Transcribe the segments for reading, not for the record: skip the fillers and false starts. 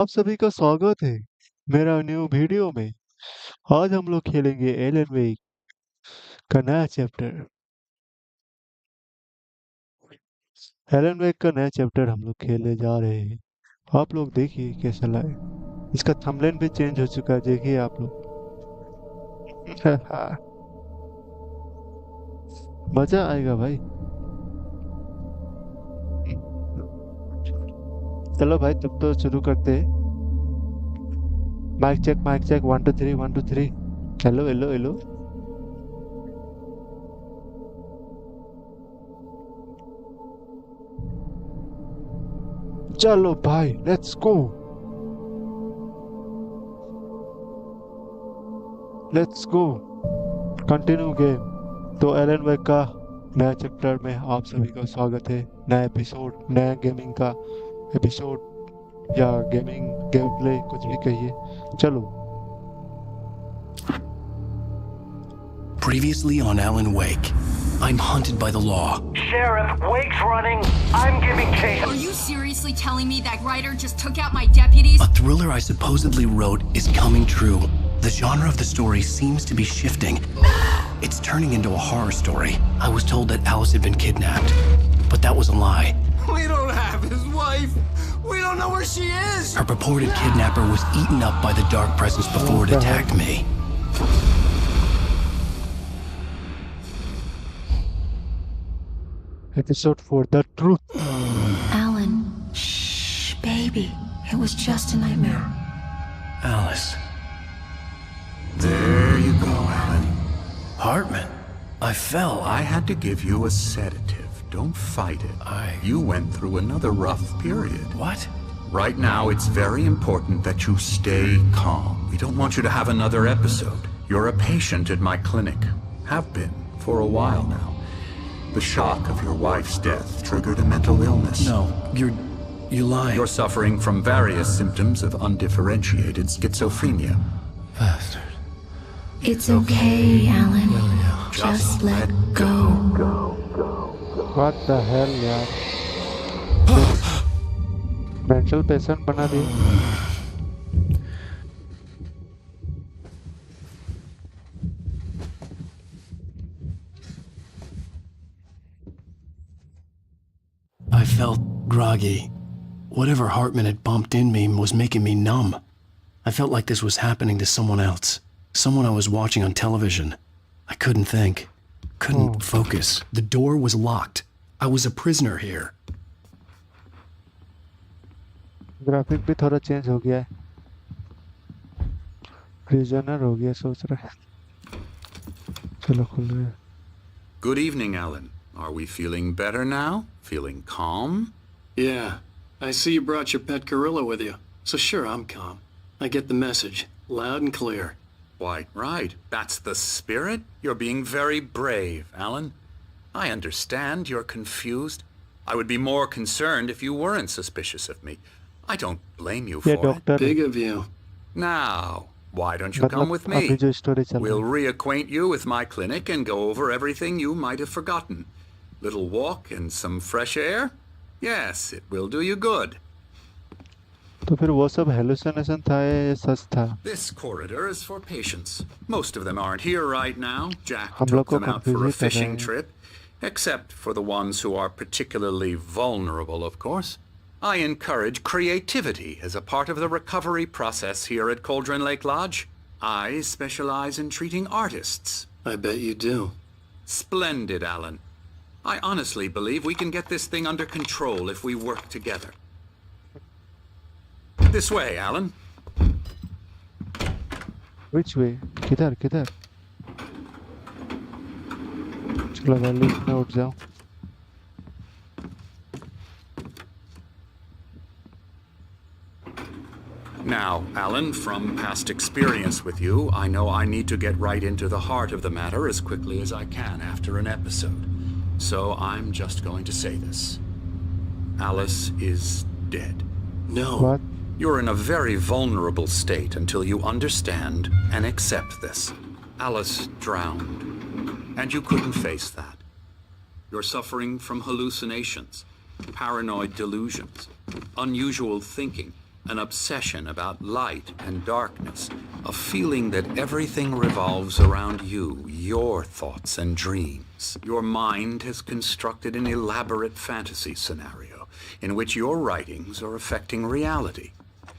आप सभी का स्वागत है मेरा न्यू वीडियो में। आज हम लोग खेलेंगे एलन वेक का नया चैप्टर। एलन वेक का नया चैप्टर हम लोग खेलने जा रहे हैं। आप लोग देखिए कैसा लगे। इसका थंबनेल भी चेंज हो चुका है, देखिए आप लोग। मजा आएगा भाई। चलो भाई, तब तो शुरू करते हैं। Mike check 1 2 3 1 2 3। Hello hello hello. चलो भाई, let's go. Let's go, continue game. तो एलन वेक का नया चैप्टर में आप सभी का स्वागत है। नया एपिसोड, नया गेमिंग का एपिसोड या गेमिंग गेम प्ले, कुछ भी कहिए। चलो। Previously on Alan Wake, I'm hunted by the law. Sheriff, Wake's running. I'm giving chase. Are you seriously telling me that Ryder just took out my deputies? A thriller I supposedly wrote is coming true. The genre of the story seems to be shifting. It's turning into a horror story. I was told that Alice had been kidnapped, but that was a lie. We don't have his wife. We don't know where she is. Her purported kidnapper was eaten up by the dark presence before it attacked me. Episode 4, The Truth. Alan, shh, baby. It was just a nightmare. Alice. There you go, Alan. Hartman. I fell. I had to give you a sedative. Don't fight it. You went through another rough period. What? Right now, it's very important that you stay calm. We don't want you to have another episode. You're a patient at my clinic. Have been for a while now. The shock of your wife's death triggered a mental illness. No, you lie. You're suffering from various symptoms of undifferentiated schizophrenia. Bastard. It's okay, Alan. Just let go. What the hell यार, mental patient बना दिया। I felt groggy. Whatever Hartman had bumped in me was making me numb. I felt like this was happening to someone else. Someone I was watching on television. I couldn't think. Couldn't focus. The door was locked. I was a prisoner here. Graphic भी थोड़ा change हो गया है। Prisoner हो गया सोच रहा है। चलो खुल रहा है। Good evening, Alan. Are we feeling better now? Feeling calm? Yeah, I see you brought your pet gorilla with you. So sure, I'm calm. I get the message, loud and clear. Why, right. That's the spirit. You're being very brave, Alan. I understand you're confused. I would be more concerned if you weren't suspicious of me. I don't blame you for ये it. Doctor Big of you. Now, why don't you come with अभी me? जो story चल रही We'll है। reacquaint you with my clinic and go over everything you might have forgotten. Little walk and some fresh air? Yes, it will do you good. तो फिर वो सब hallucination था या सच था? This corridor is for patients. Most of them aren't here right now. Jack हम लोग took को them out for a confuse कर रहे fishing हैं। trip. Except for the ones who are particularly vulnerable, of course. I encourage creativity as a part of the recovery process here at Cauldron Lake Lodge. I specialize in treating artists. I bet you do. Splendid, Alan. I honestly believe we can get this thing under control if we work together. This way, Alan. Which way? किधर किधर? चलो मैं lift में उठ जाऊं। Now, Alan, from past experience with you, I know I need to get right into the heart of the matter as quickly as I can after an episode. So I'm just going to say this. Alice is dead. No. What? You're in a very vulnerable state until you understand and accept this. Alice drowned, and you couldn't face that. You're suffering from hallucinations, paranoid delusions, unusual thinking, An obsession about light and darkness, a feeling that everything revolves around you, your thoughts and dreams. Your mind has constructed an elaborate fantasy scenario in which your writings are affecting reality.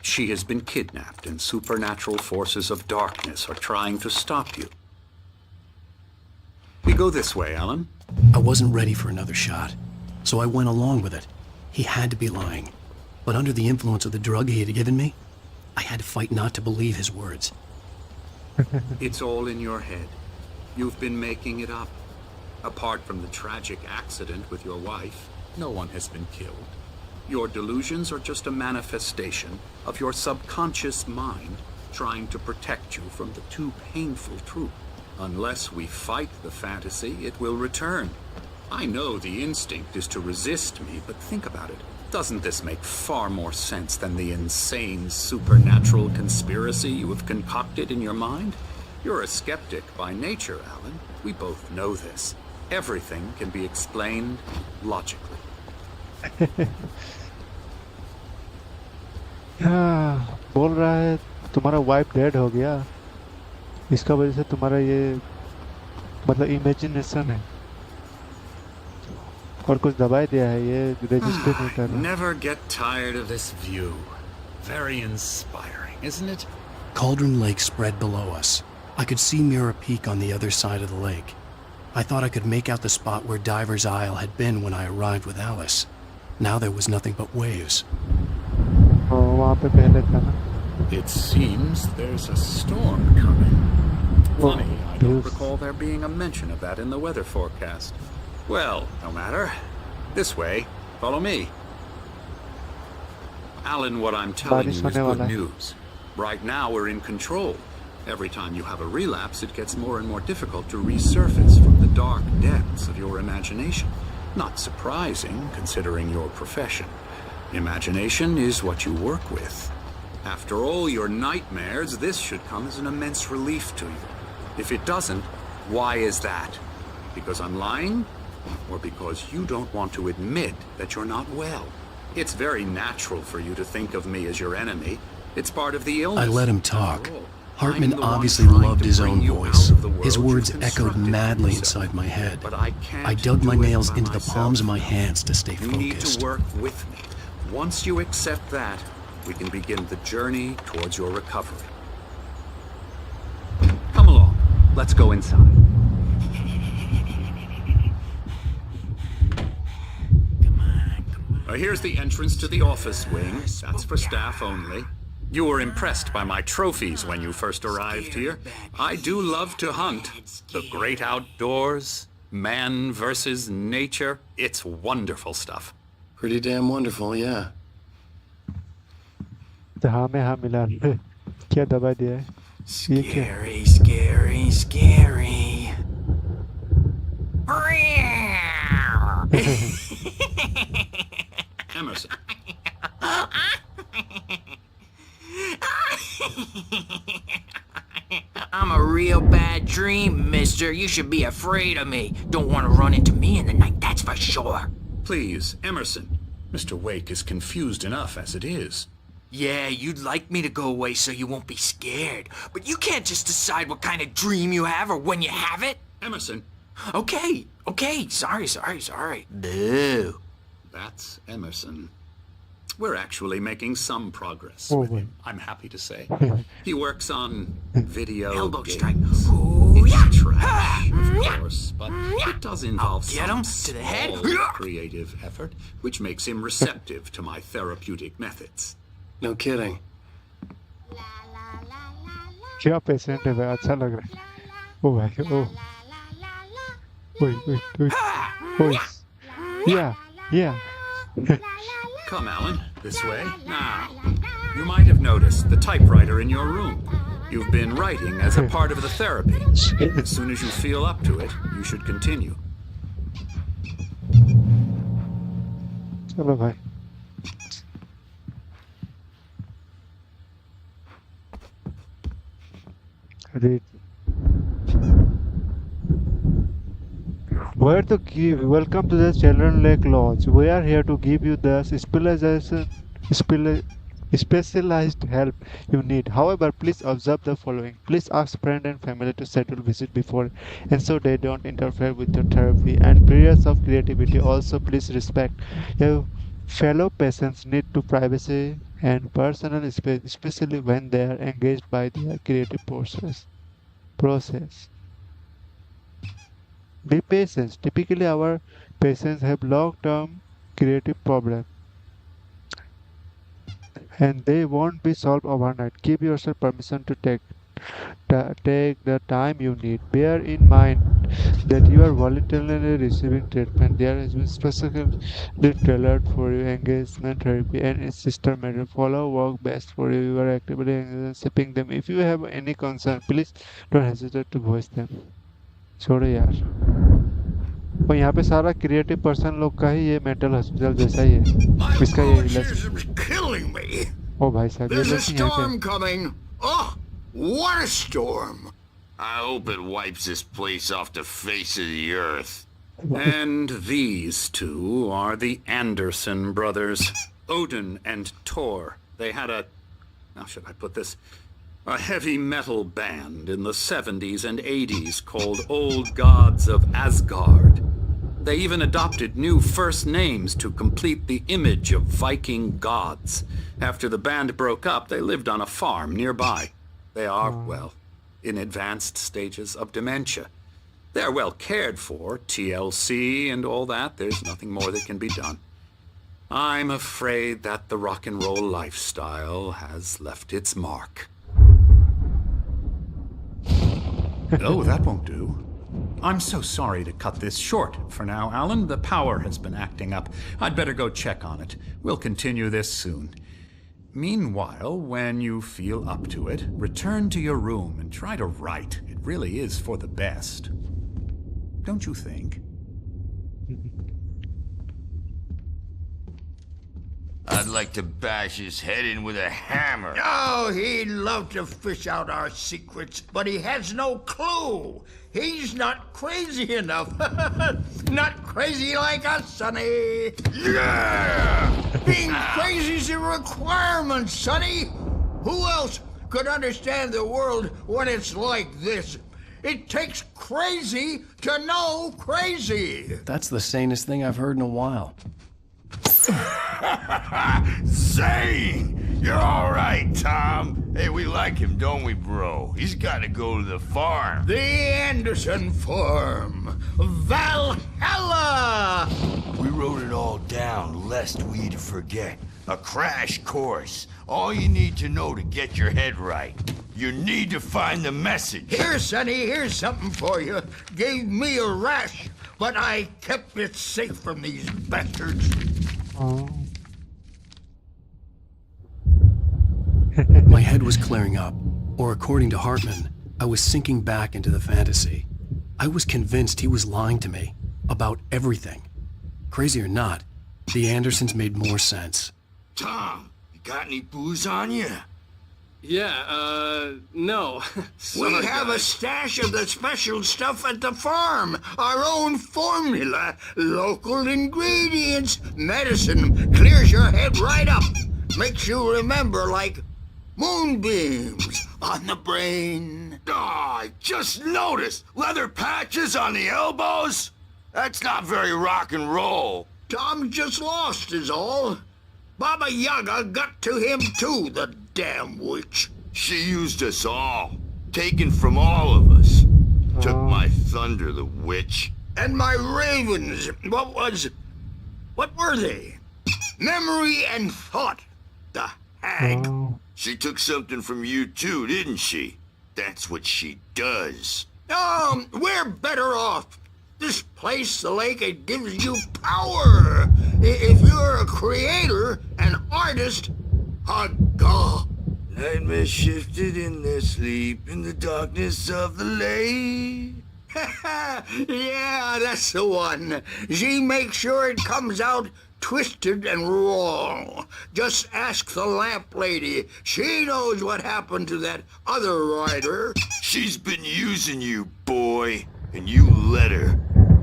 She has been kidnapped and supernatural forces of darkness are trying to stop you. We go this way, Alan. I wasn't ready for another shot, so I went along with it. He had to be lying. But under the influence of the drug he had given me, I had to fight not to believe his words. It's all in your head. You've been making it up. Apart from the tragic accident with your wife, no one has been killed. Your delusions are just a manifestation of your subconscious mind trying to protect you from the too painful truth. Unless we fight the fantasy, it will return. I know the instinct is to resist me, but think about it. Doesn't this make far more sense than the insane supernatural conspiracy you have concocted in your mind? You're a skeptic by nature, Alan. We both know this. Everything can be explained logically. हाँ, बोल रहा है तुम्हारा wife dead हो गया, इसका वजह से तुम्हारा ये मतलब इमेजिनेशन है और कुछ दबाई दिया है, ये रजिस्टर नहीं कर रहा। Never get tired of this view. Very inspiring, isn't it? Cauldron Lake spread below us. I could see Mirror Peak on the other side of the lake. I thought I could make out the spot where Diver's Isle had been when I arrived with Alice. Now there was nothing but waves. वहाँ पे पहले था ना। It seems there's a storm coming. Funny, I don't recall there being a mention of that in the weather forecast. Well, no matter. This way. Follow me. Alan, what I'm telling you is good news. Right now we're in control. Every time you have a relapse, it gets more and more difficult to resurface from the dark depths of your imagination. Not surprising, considering your profession. Imagination is what you work with. After all your nightmares, this should come as an immense relief to you. If it doesn't, why is that? Because I'm lying? Or because you don't want to admit that you're not well? It's very natural for you to think of me as your enemy. It's part of the illness. I let him talk. Hartman obviously loved his own voice. His words echoed madly inside my head. I dug my nails into the palms of my hands to stay focused. You need to work with me. Once you accept that, we can begin the journey towards your recovery. Come along. Let's go inside. Here's the entrance to the office wing. That's for staff only. You were impressed by my trophies when you first arrived here. I do love to hunt. The great outdoors, man versus nature. It's wonderful stuff. Pretty damn wonderful, yeah. तो हाँ में हाँ मिला क्या दबा दिया है? ये क्या? Scary, scary, scary. Emerson. I'm a real bad dream, mister. You should be afraid of me. Don't want to run into me in the night, that's for sure. Please, Emerson. Mr. Wake is confused enough as it is. Yeah, you'd like me to go away so you won't be scared. But you can't just decide what kind of dream you have or when you have it. Emerson. Okay, sorry. Boo. That's Emerson. We're actually making some progress Oh, with boy. him, I'm happy to say. He works on video Elbow games. strike. Ooh, yeah. It's trash, of course, but it does involve Get some him to the head. small creative effort, which makes him receptive to my therapeutic methods. No kidding. क्या patient है भाई, अच्छा लग रहा है। ओ भाई ओ ओए yeah Come, Alan, this way. Now, you might have noticed the typewriter in your room. You've been writing as a part of the therapy. As soon as you feel up to it, you should continue. चलो भाई। Read. Where to give? Welcome to the Children Lake Lodge. We are here to give you the specialized help you need. However, please observe the following. Please ask friend and family to schedule visit before and so they don't interfere with your therapy. And periods of creativity also please respect your fellow patients need to privacy and personal space, especially when they are engaged by their creative process. Be patient. Typically, our patients have long-term creative problems and they won't be solved overnight. Give yourself permission to take the time you need. Bear in mind that you are voluntarily receiving treatment. There has been specifically tailored for your engagement therapy and its sister matter. Follow work best for you. You are actively sipping them. If you have any concern, please don't hesitate to voice them. छोड़ो यार और यहाँ पे सारा creative person लोग का ही ये mental hospital जैसा ही है इसका ये इलाज killing me. ओ भाई साहब ये There's a लोग यहाँ storm के coming. Oh, what a storm. I hope it wipes this place off the face of the earth. And these two are the Anderson brothers, Odin and Thor. They had how should I put this? A heavy metal band in the 70s and 80s called Old Gods of Asgard. They even adopted new first names to complete the image of Viking gods. After the band broke up, they lived on a farm nearby. They are, well, in advanced stages of dementia. They're well cared for, TLC and all that. There's nothing more that can be done. I'm afraid that the rock and roll lifestyle has left its mark. Oh, that won't do. I'm so sorry to cut this short for now, Alan. The power has been acting up. I'd better go check on it. We'll continue this soon. Meanwhile, when you feel up to it, return to your room and try to write. It really is for the best. Don't you think? I'd like to bash his head in with a hammer. Oh, he'd love to fish out our secrets, but he has no clue. He's not crazy enough. Not crazy like us, Sonny. Yeah! Being crazy's a requirement, Sonny. Who else could understand the world when it's like this? It takes crazy to know crazy. That's the sanest thing I've heard in a while. Zane! You're all right, Tom. Hey, we like him, don't we, bro? He's got to go to the farm. The Anderson Farm. Valhalla! We wrote it all down, lest we'd forget. A crash course. All you need to know to get your head right. You need to find the message. Here, Sonny, here's something for you. Gave me a rash, but I kept it safe from these bastards. My head was clearing up, or according to Hartman, I was sinking back into the fantasy. I was convinced he was lying to me about everything. Crazy or not, the Andersons made more sense. Tom, you got any booze on you? Yeah, no. We Sorry, have a guys. stash of the special stuff at the farm. Our own formula. Local ingredients. Medicine clears your head right up. Makes you remember like moonbeams on the brain. Oh, I just noticed. Leather patches on the elbows? That's not very rock and roll. Tom just lost is all. Baba Yaga got to him too, the damn witch. She used us all. Taken from all of us. Took my thunder, the witch. And my ravens. What were they? Memory and thought. The hag. She took something from you too, didn't she? That's what she does. We're better off. This place, the lake, it gives you power. If you're a creator, an artist, a god. Nightmares shifted in their sleep in the darkness of the lake. Yeah, that's the one. She makes sure it comes out twisted and wrong. Just ask the lamp lady. She knows what happened to that other writer. She's been using you, boy, and you let her.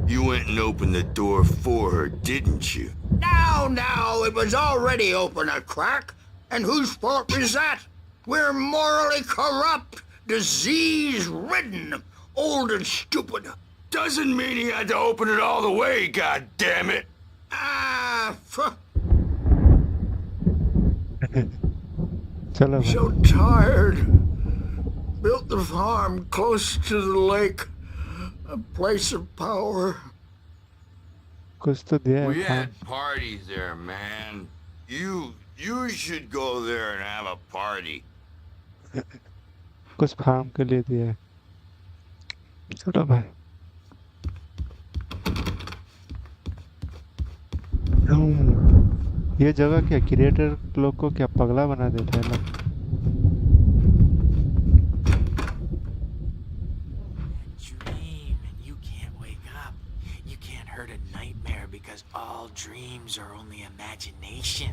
You went and opened the door for her, didn't you? Now, it was already open a crack. And whose fault is that? We're morally corrupt, disease-ridden, old and stupid. Doesn't mean he had to open it all the way, goddammit. चलो भाई. So tired. Built the farm close to the lake. A place of power. कुछ तो दिया है. We had parties there, man. You should go there and have a party. कुछ farm के लिए दिया है. चलो भाई. ये जगह क्या क्रिएटर लोग को क्या पगला बना देता है लोग. Dream and you can't wake up. You can't hurt a nightmare because all dreams are only imagination.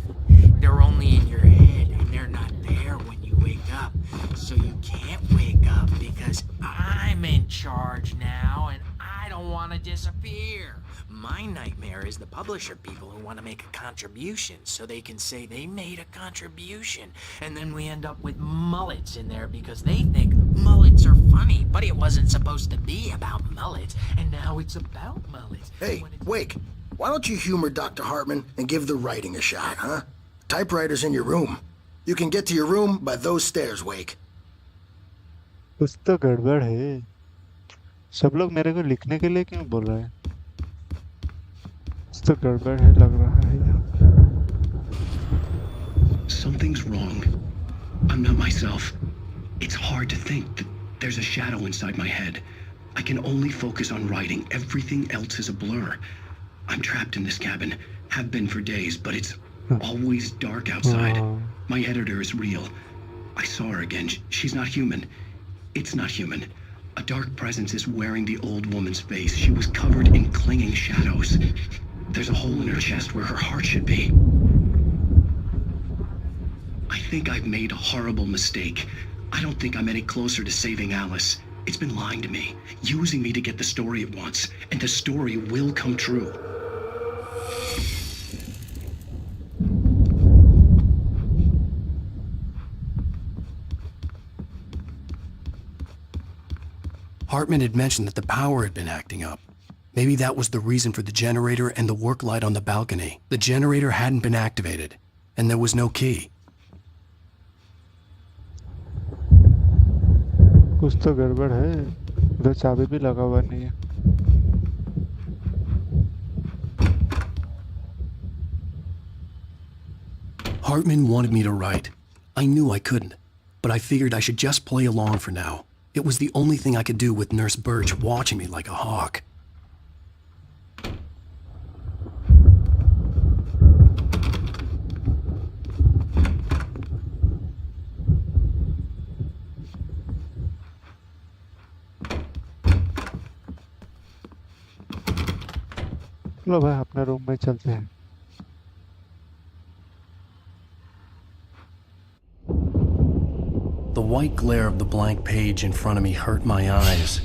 They're only in your head and they're not there when you wake up. So you can't wake up because I'm in charge now and I don't want to disappear. My nightmare is the publisher people who want to make a contribution so they can say they made a contribution. And then we end up with mullets in there because they think mullets are funny, but it wasn't supposed to be about mullets, and now it's about mullets. Hey, Wake, why don't you humor Dr. Hartman and give the writing a shot, huh? Typewriter's in your room. You can get to your room by those stairs, Wake. कुछ तो गड़बड़ है. सब लोग मेरे को लिखने के लिए क्यों बोल रहे हैं? कुछ तो गड़बड़ है लग रहा है यार. Something's wrong. I'm not myself. It's hard to think that there's a shadow inside my head. I can only focus on writing. Everything else is a blur. I'm trapped in this cabin. Have been for days, but it's always dark outside. My editor is real. I saw her again. She's not human. It's not human. A dark presence is wearing the old woman's face. She was covered in clinging shadows. There's a hole in her chest where her heart should be. I think I've made a horrible mistake. I don't think I'm any closer to saving Alice. It's been lying to me, using me to get the story it wants, and the story will come true. Hartman had mentioned that the power had been acting up. Maybe that was the reason for the generator and the work light on the balcony. The generator hadn't been activated, and there was no key. कुछ तो गड़बड़ है. उधर चाबी भी लगा हुआ नहीं है. Hartman wanted me to write. I knew I couldn't, but I figured I should just play along for now. It was the only thing I could do with Nurse Birch watching me like a hawk. लो भाई अपने room में चलते हैं. The white glare of the blank page in front of me hurt my eyes.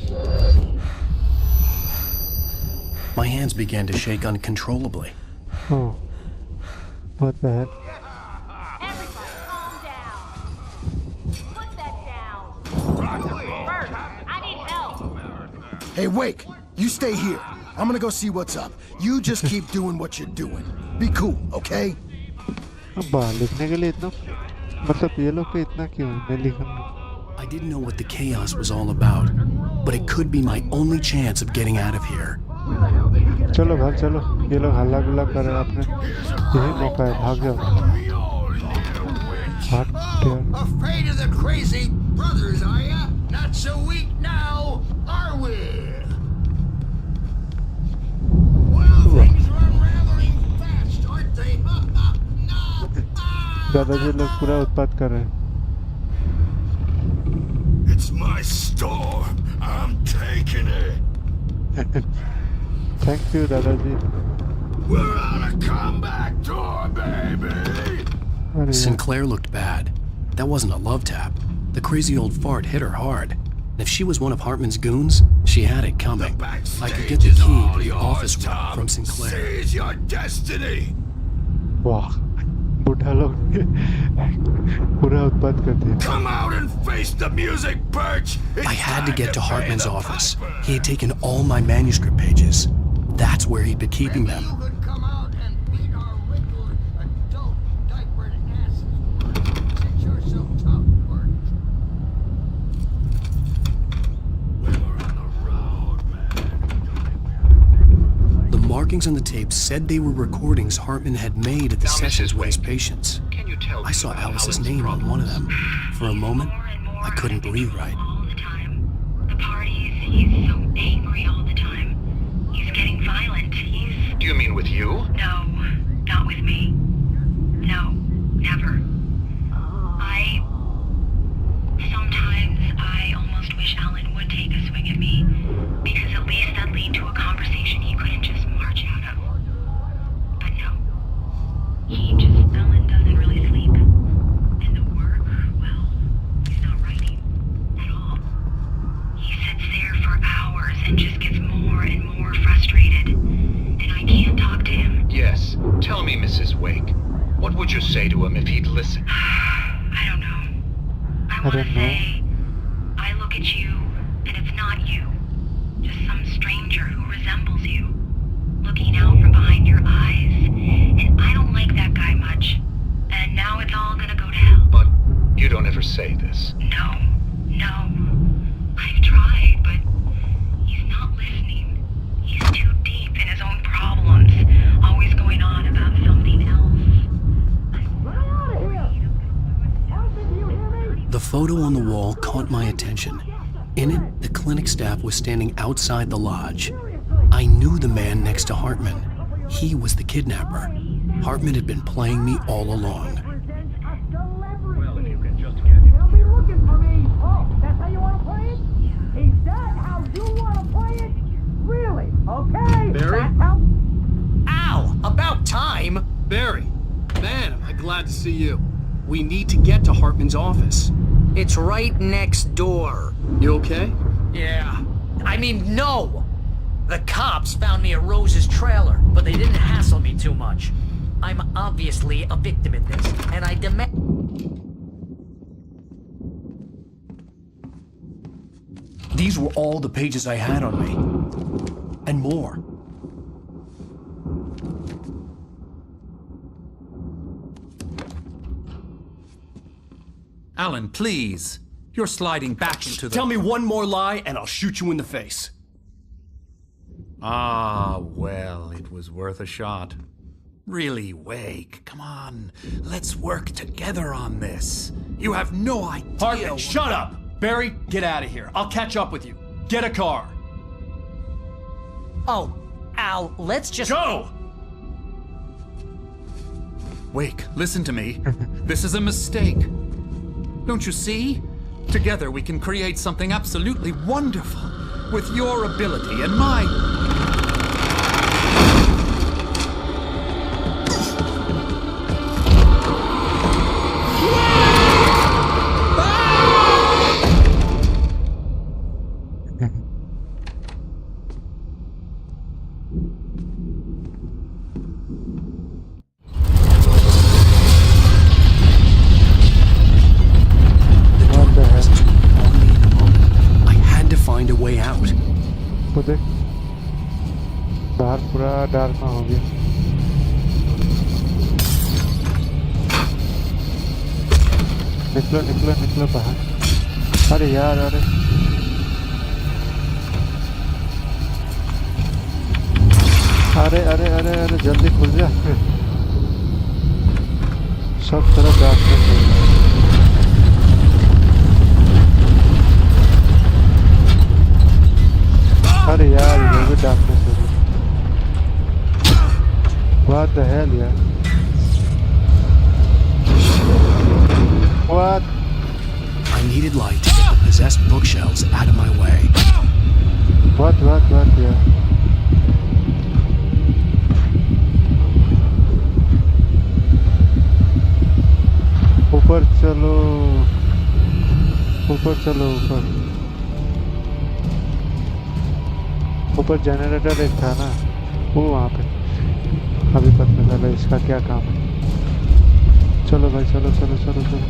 My hands began to shake uncontrollably. Oh, what the heck? Everybody, calm down. Put that down. Bert, I need help. Hey, Wake, you stay here. I'm gonna go see what's up. You just keep doing what you're doing. Be cool, okay? अब बाहर लिखने के लिए इतना मतलब ये लोग पे इतना क्यों मैं लिखूंगा. I didn't know what the chaos was all about, but it could be my only chance of getting out of here. चलो भाग चलो. ये लोग हल्ला गुल्ला कर रहे हैं. अपने यही मौका है. भाग जाओ. Afraid of the crazy brothers, are ya? Not so weak now, are we? Well, things are unraveling fast, aren't they? दादाजी लोग पूरा उत्पात कर रहे हैं. It's my store. I'm taking it. Thank you, दादाजी. We're on a comeback tour, baby. Sinclair looked bad. That wasn't a love tap. The crazy old fart hit her hard. And if she was one of Hartman's goons, she had it coming. I could get the key to the office room from Sinclair. Seize your destiny. वाह बूढ़ा लोग पूरा उत्पात कर दिया। Come out and face the music, Birch! I had to get to Hartman's office. He had taken all my manuscript pages. That's where he'd been keeping them. You could come out and beat our wrinkled, adult, diapered asses. Since you're so tough, Birch. We were on the road, man. The markings on the tape said they were recordings Hartman had made at the sessions with his patients. I saw Alice's name on one of them. For a moment, I couldn't breathe right. All the time. The parties, he's so angry all the time. He's getting violent. Do you mean with you? No, not with me. No, never. Sometimes I almost wish Alan would take a swing at me, because at least that'd lead to a conversation he couldn't just march out of. But no. Alan doesn't really sleep. And the work, well, he's not writing at all. He sits there for hours and just gets more and more frustrated. And I can't talk to him. Yes. Tell me, Mrs. Wake. What would you say to him if he'd listen? I don't know. I want to say, I look at you, and it's not you. Just some stranger who resembles you. Looking out from behind your eyes. And I don't like that guy much. And now it's all gonna go to hell. But you don't ever say this. No. I've tried, but he's not listening. He's too deep in his own problems. Always going on about something else. The photo on the wall caught my attention. In it, the clinic staff was standing outside the lodge. I knew the man next to Hartman. He was the kidnapper. Hartman had been playing me all along. Well, if you can just get him. They'll be looking for me. Oh, that's how you want to play it? Is that how you want to play it? Really? Okay. Barry? That's how... Al, about time! Barry, man, am I glad to see you. We need to get to Hartman's office. It's right next door. You okay? Yeah. I mean, no! The cops found me at Rose's trailer, but they didn't hassle me too much. I'm obviously a victim in this, and I demand... These were all the pages I had on me. And more. Alan, please. You're sliding back into the... Tell me one more lie and I'll shoot you in the face. Ah, well, it was worth a shot. Really, Wake, come on. Let's work together on this. You have no idea... Hartman, shut up! Barry, get out of here. I'll catch up with you. Get a car. Oh, Al, let's just... Go! Wake, listen to me. This is a mistake. Don't you see? Together we can create something absolutely wonderful. With your ability and my... Find a way out. वो देख बाहर पूरा dark में हो गया। निकलो बाहर। अरे यार अरे जल्दी खुल जा। सब तरफ डार्कनेस है। अरे यार ये भी डार्कनेस हो गई। What the hell यार? What? I needed light to get the possessed bookshelves out of my way. What यार? ऊपर चलो ऊपर जनरेटर एक था ना वो वहाँ पे अभी पता चला इसका क्या काम है। चलो भाई चलो चलो चलो चलो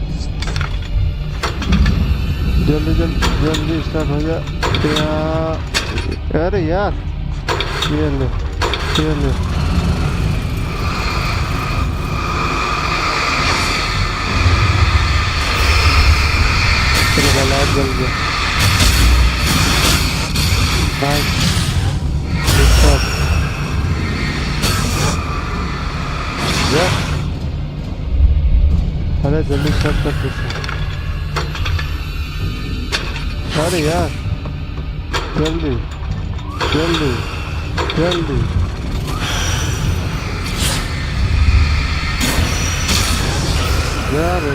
जल्दी जल्दी जल्दी स्टार्ट हो जा अरे यार ये ले ये ले चलो भाई लाइट जल गया नाइस स्टॉप अरे जल्दी स्टार्ट कर फिर से अरे यार जल्दी जल्दी जल्दी यार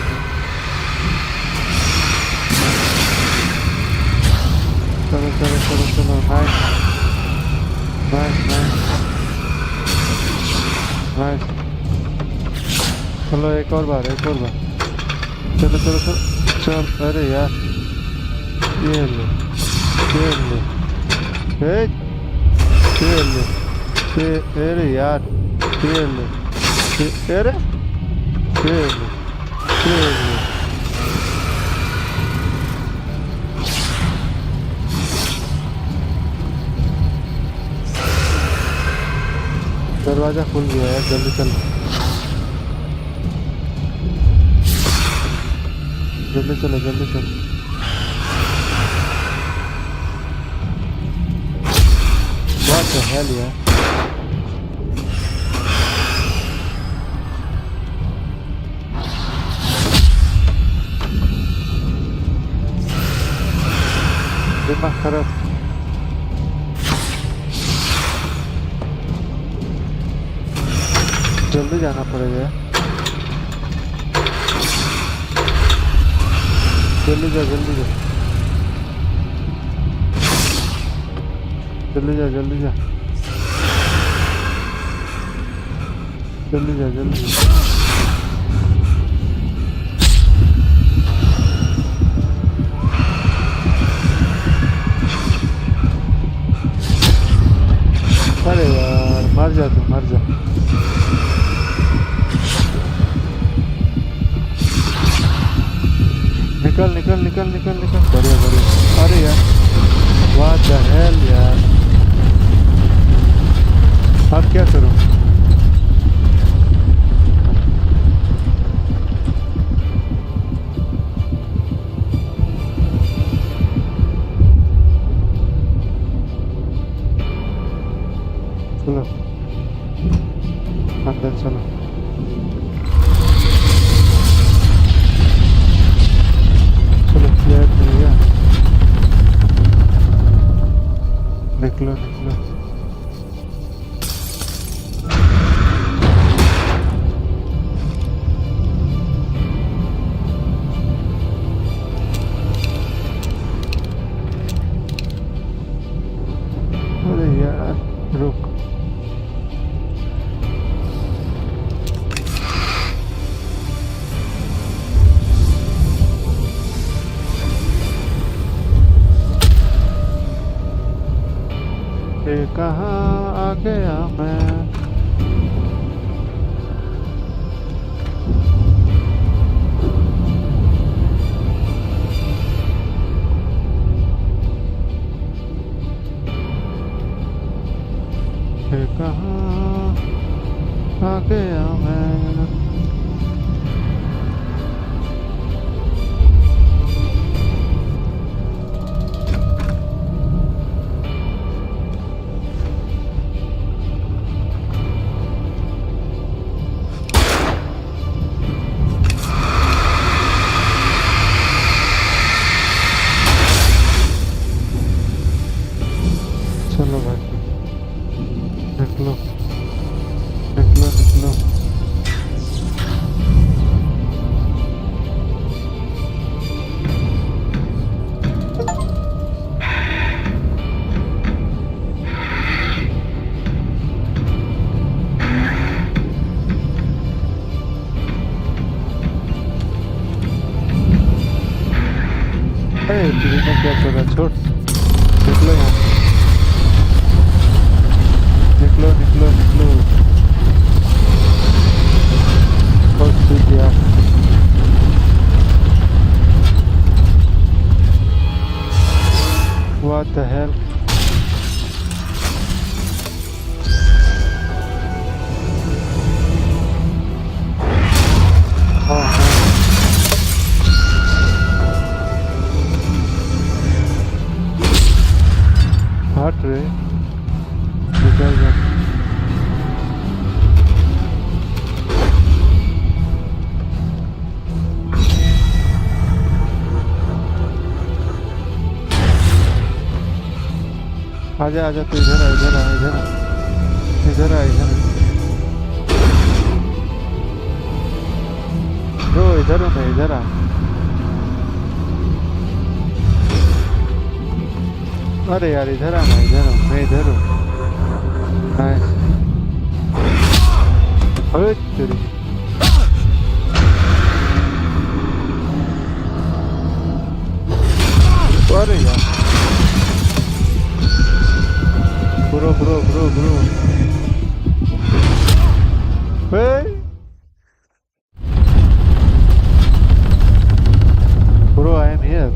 चलो चलो चलो चलो नाइस नाइस नाइस नाइस चलो एक और बार चलो चलो चलो चल अरे यार ये ले अरे यार ये ले अरे ये ले दरवाजा खुल गया है जल्दी चल जल्दी चलो जल्दी चलो What the hell यार दिमाग खराब जल्दी जाना पड़ेगा जल्दी जा जल्दी जा जल्दी जा जल्दी जा जल्दी जा जल्दी जा अरे यार मर जा तू मर जा निकल निकल निकल निकल निकल बढ़िया बढ़िया अरे यार व्हाट द हेल यार अब क्या करूं चलो अंदर चलो चलो फ्लैट मिल गया निकलो निकलो अरे यार रुक कहाँ आ गया मैं कहाँ आ गया मैं चलो भाई निकलो निकलो निकलो तुझे क्या कर रहा छोड़ निकलो यहाँ निकलो निकलो निकलो बहुत ठीक यार What the hell? Oh no. Heart ray. Because of आजा आजा तू इधर आ इधर आ इधर आ इधर आ इधर आ ब्रो इधर हूँ मैं इधर आ अरे यार इधर आ मैं इधर हूँ मैं इधर हूँ नाइस अरे तेरी अरे यार bro. Hey! Bro, I am here.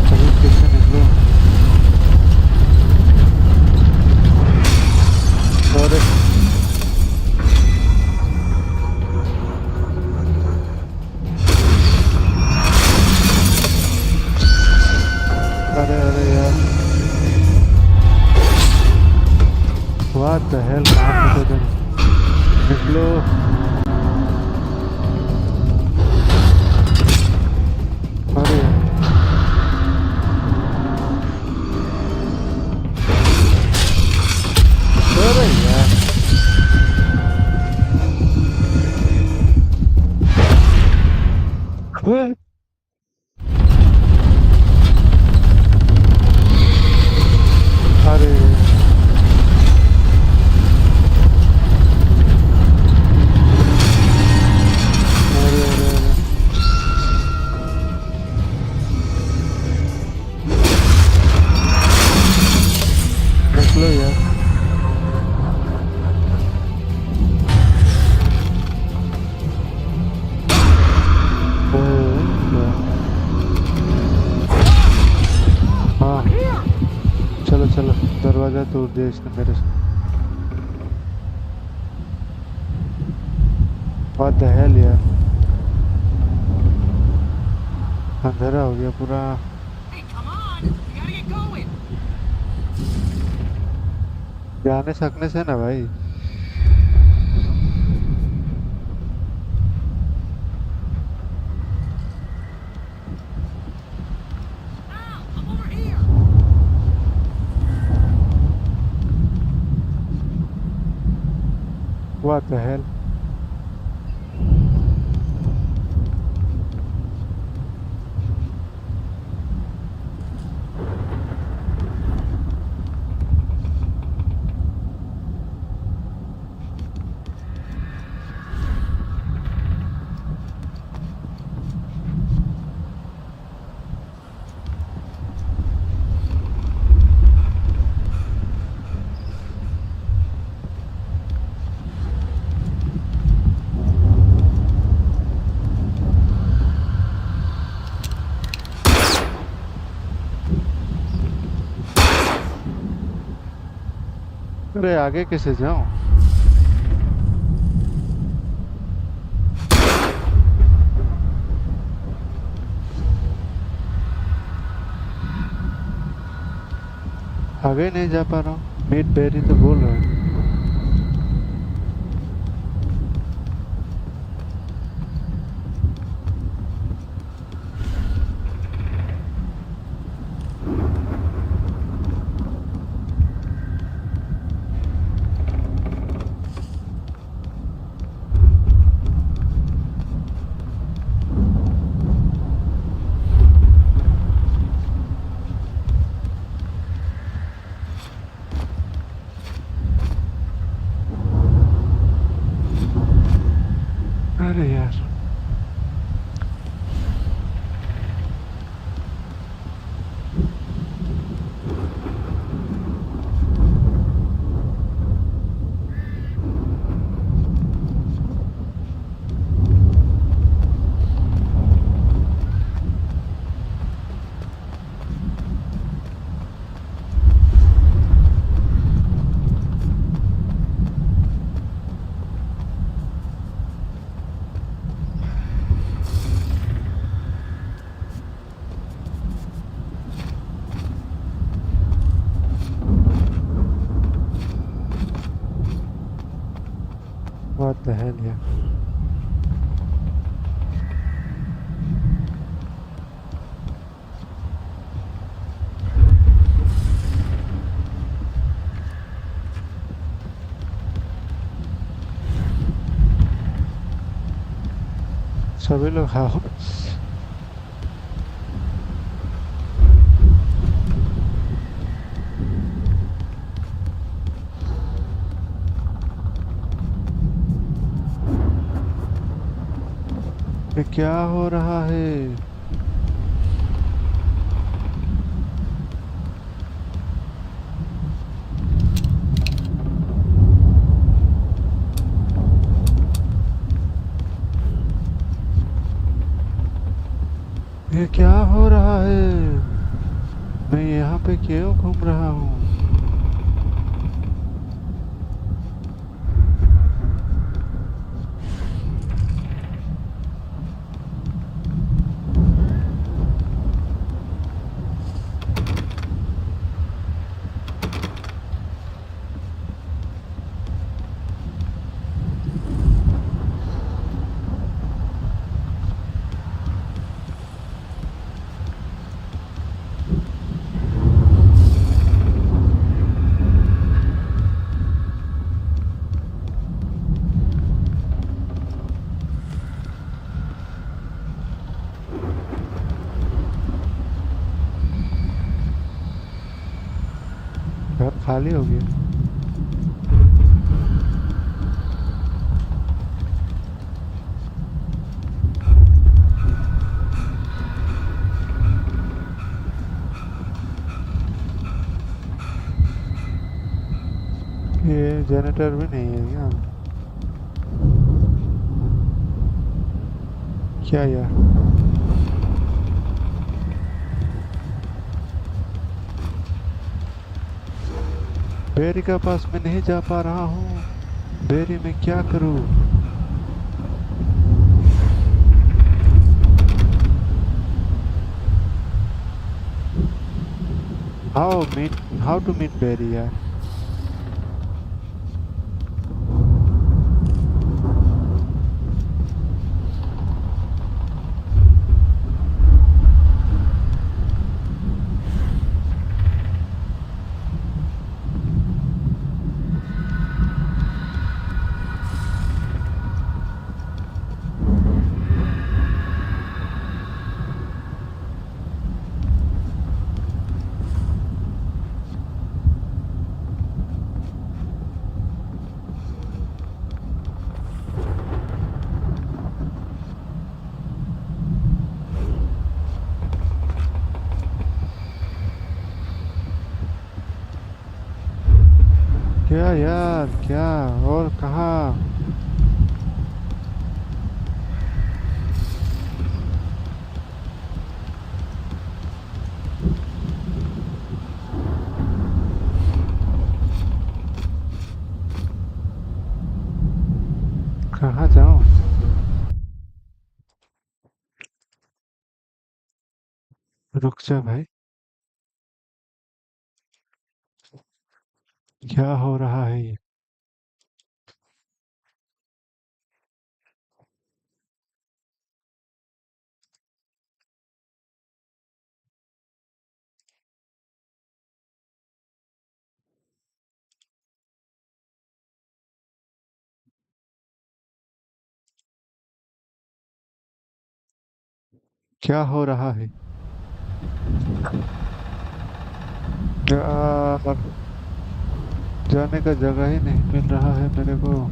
Police station is low. Sorry. अरे यार What the hell कहाँ पे तुम निकलो अरे अरे यार What? अरे निकलो यार हाँ चलो चलो दरवाजा तोड़ दिया इसने मेरे से What the hell यार अंधेरा हो गया पूरा जाने सकने से ना भाई What the hell? अरे आगे कैसे जाऊं आगे नहीं जा पा रहा हूँ मीट बेरी तो बोल रहा है अरे यार सभी लोग आओ। ये क्या हो रहा है? ये क्या हो रहा है? मैं यहाँ पे क्यों घूम रहा हूँ? घर खाली हो गया। ये जनरेटर भी नहीं है क्या? क्या यार? बेरी के पास मैं नहीं जा पा रहा हूँ। बेरी में क्या करूँ? How to meet Berry यार? क्या यार? क्या? और कहाँ? कहाँ जाऊँ? रुक जा भाई। क्या हो रहा है ये? क्या हो रहा है यार? जाने का जगह ही नहीं मिल रहा है मेरे को।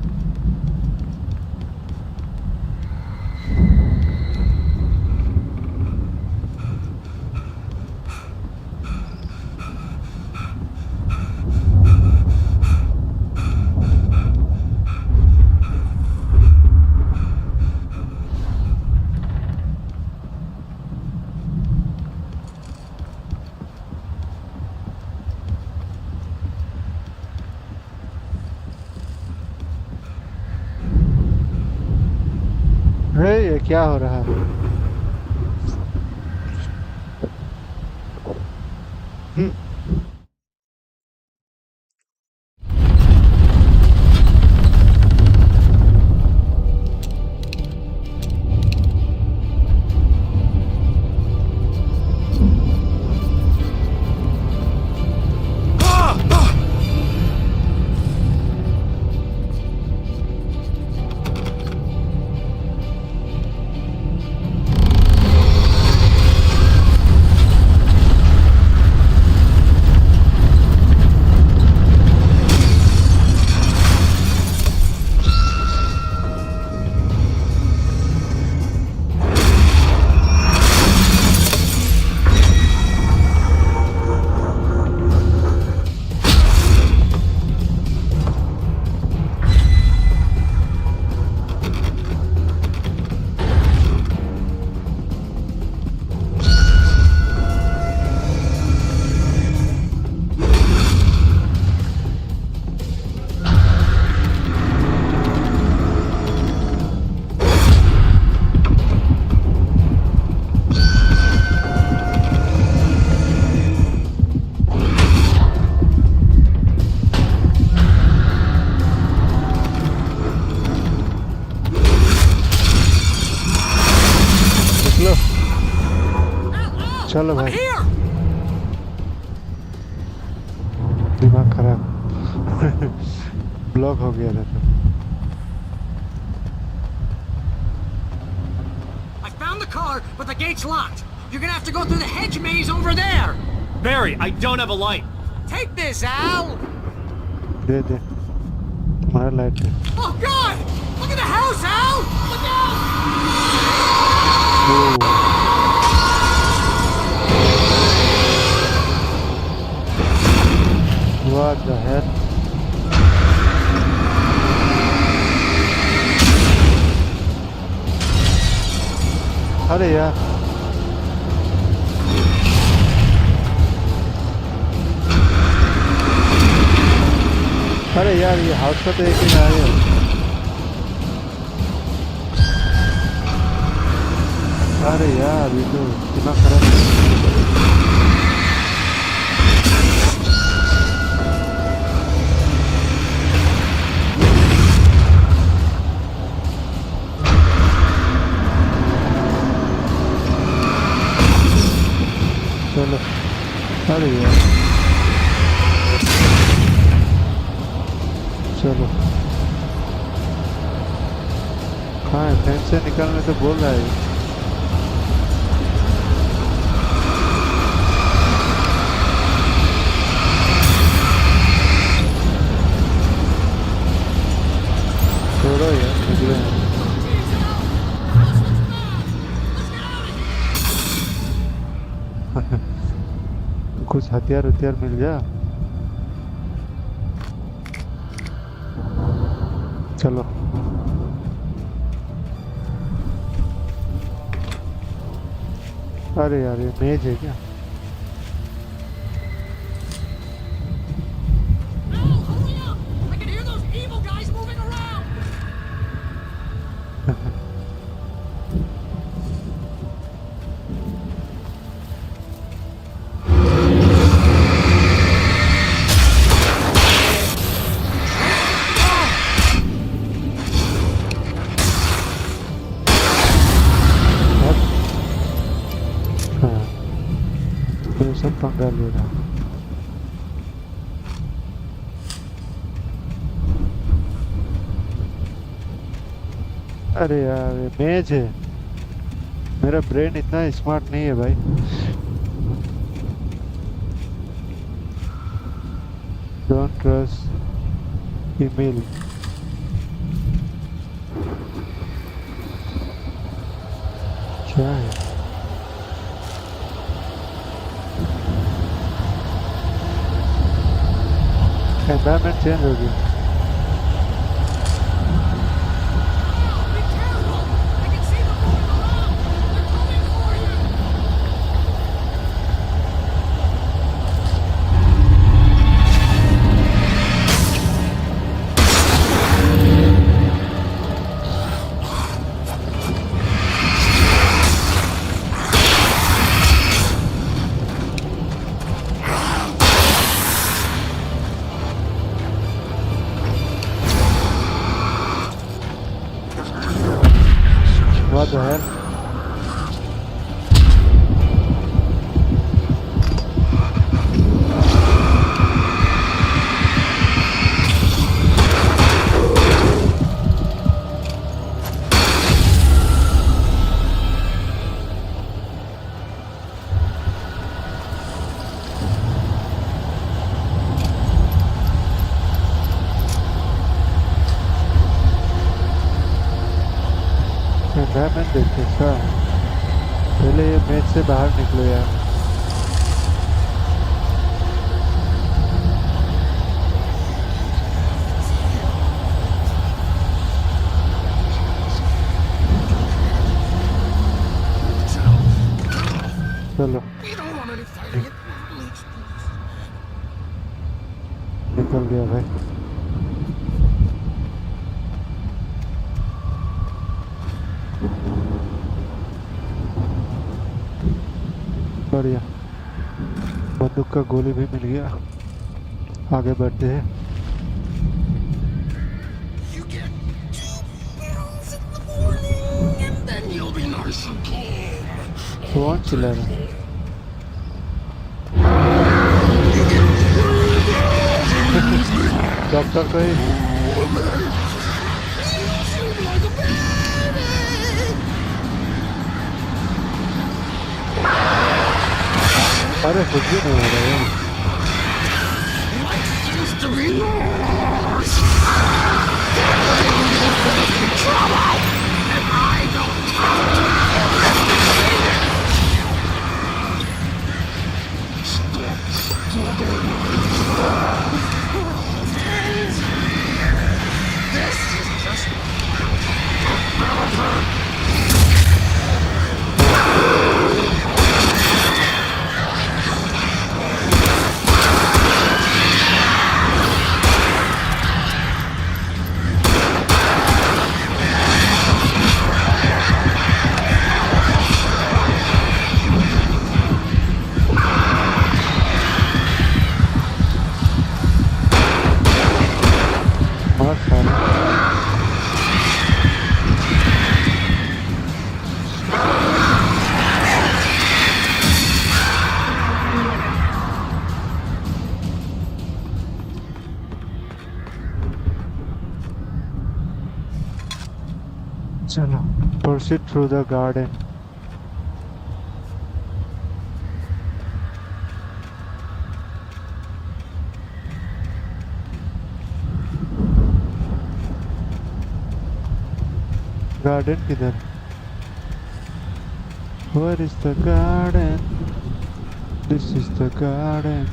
अरे ये क्या हो रहा है? हम्म, चलो I'm भाई here! दिमाग खराब ब्लॉक हो गया था तो I found the car, but the gate's locked. You're gonna have to go through the hedge maze over there. Barry, I don't have a light. Take this, Al. दे दे तुम्हारा light है Oh God! Look at the house, Al! Look out! What the hell? अरे यार अरे यार ये house का तो एक ही है अरे यार ये तो कितना खराब चलो अरे यार चलो कहाँ है फैन से निकालने तो बोल रहा है छोड़ो यार निकले हैं कुछ हथियार हथियार मिल जा चलो अरे यार ये मेज है क्या सब पंगा ले रहा अरे यार ये मेज है मेरा ब्रेन इतना स्मार्ट नहीं है भाई डोंट ट्रस्ट ईमेल क्या है एनवायरनमेंट चेंज हो गया What the hell? एनवायरनमेंट देखते क्या पहले ये मैच से बाहर निकलो यार चलो निकल गया भाई बढ़िया बंदूक का गोली भी मिल गया आगे बढ़ते हैं कौन चिल्ला रहा है डॉक्टर को ही अरे कुछ भी नहीं हो रहा है चलो proceed through the garden garden किधर where is the garden this is the garden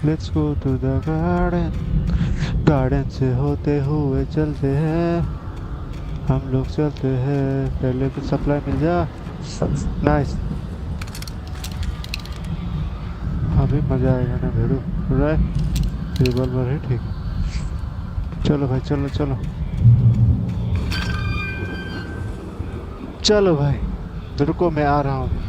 let's go to the garden garden से होते हुए चलते हैं हम लोग चलते हैं पहले तो सप्लाई मिल जा नाइस अभी मजा आएगा ना भेड़ू राइट रिवॉल्वर है ठीक चलो भाई चलो चलो चलो भाई रुको मैं आ रहा हूँ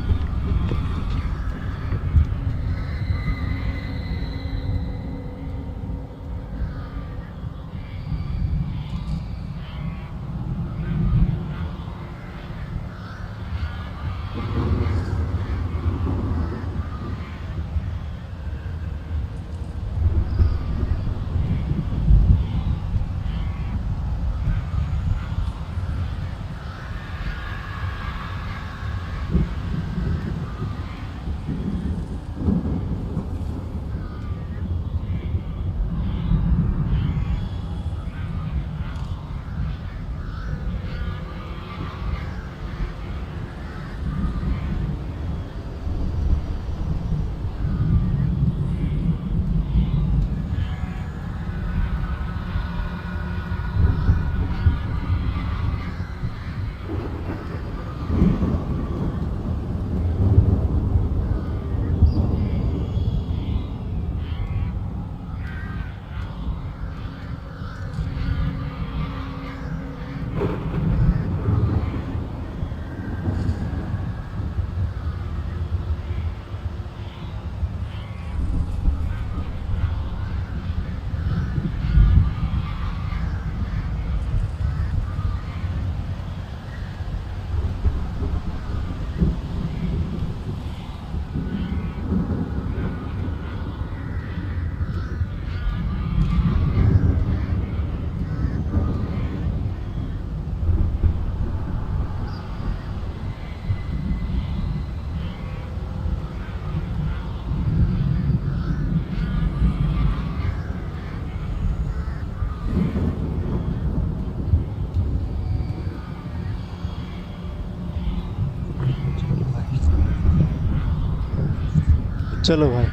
चलो भाई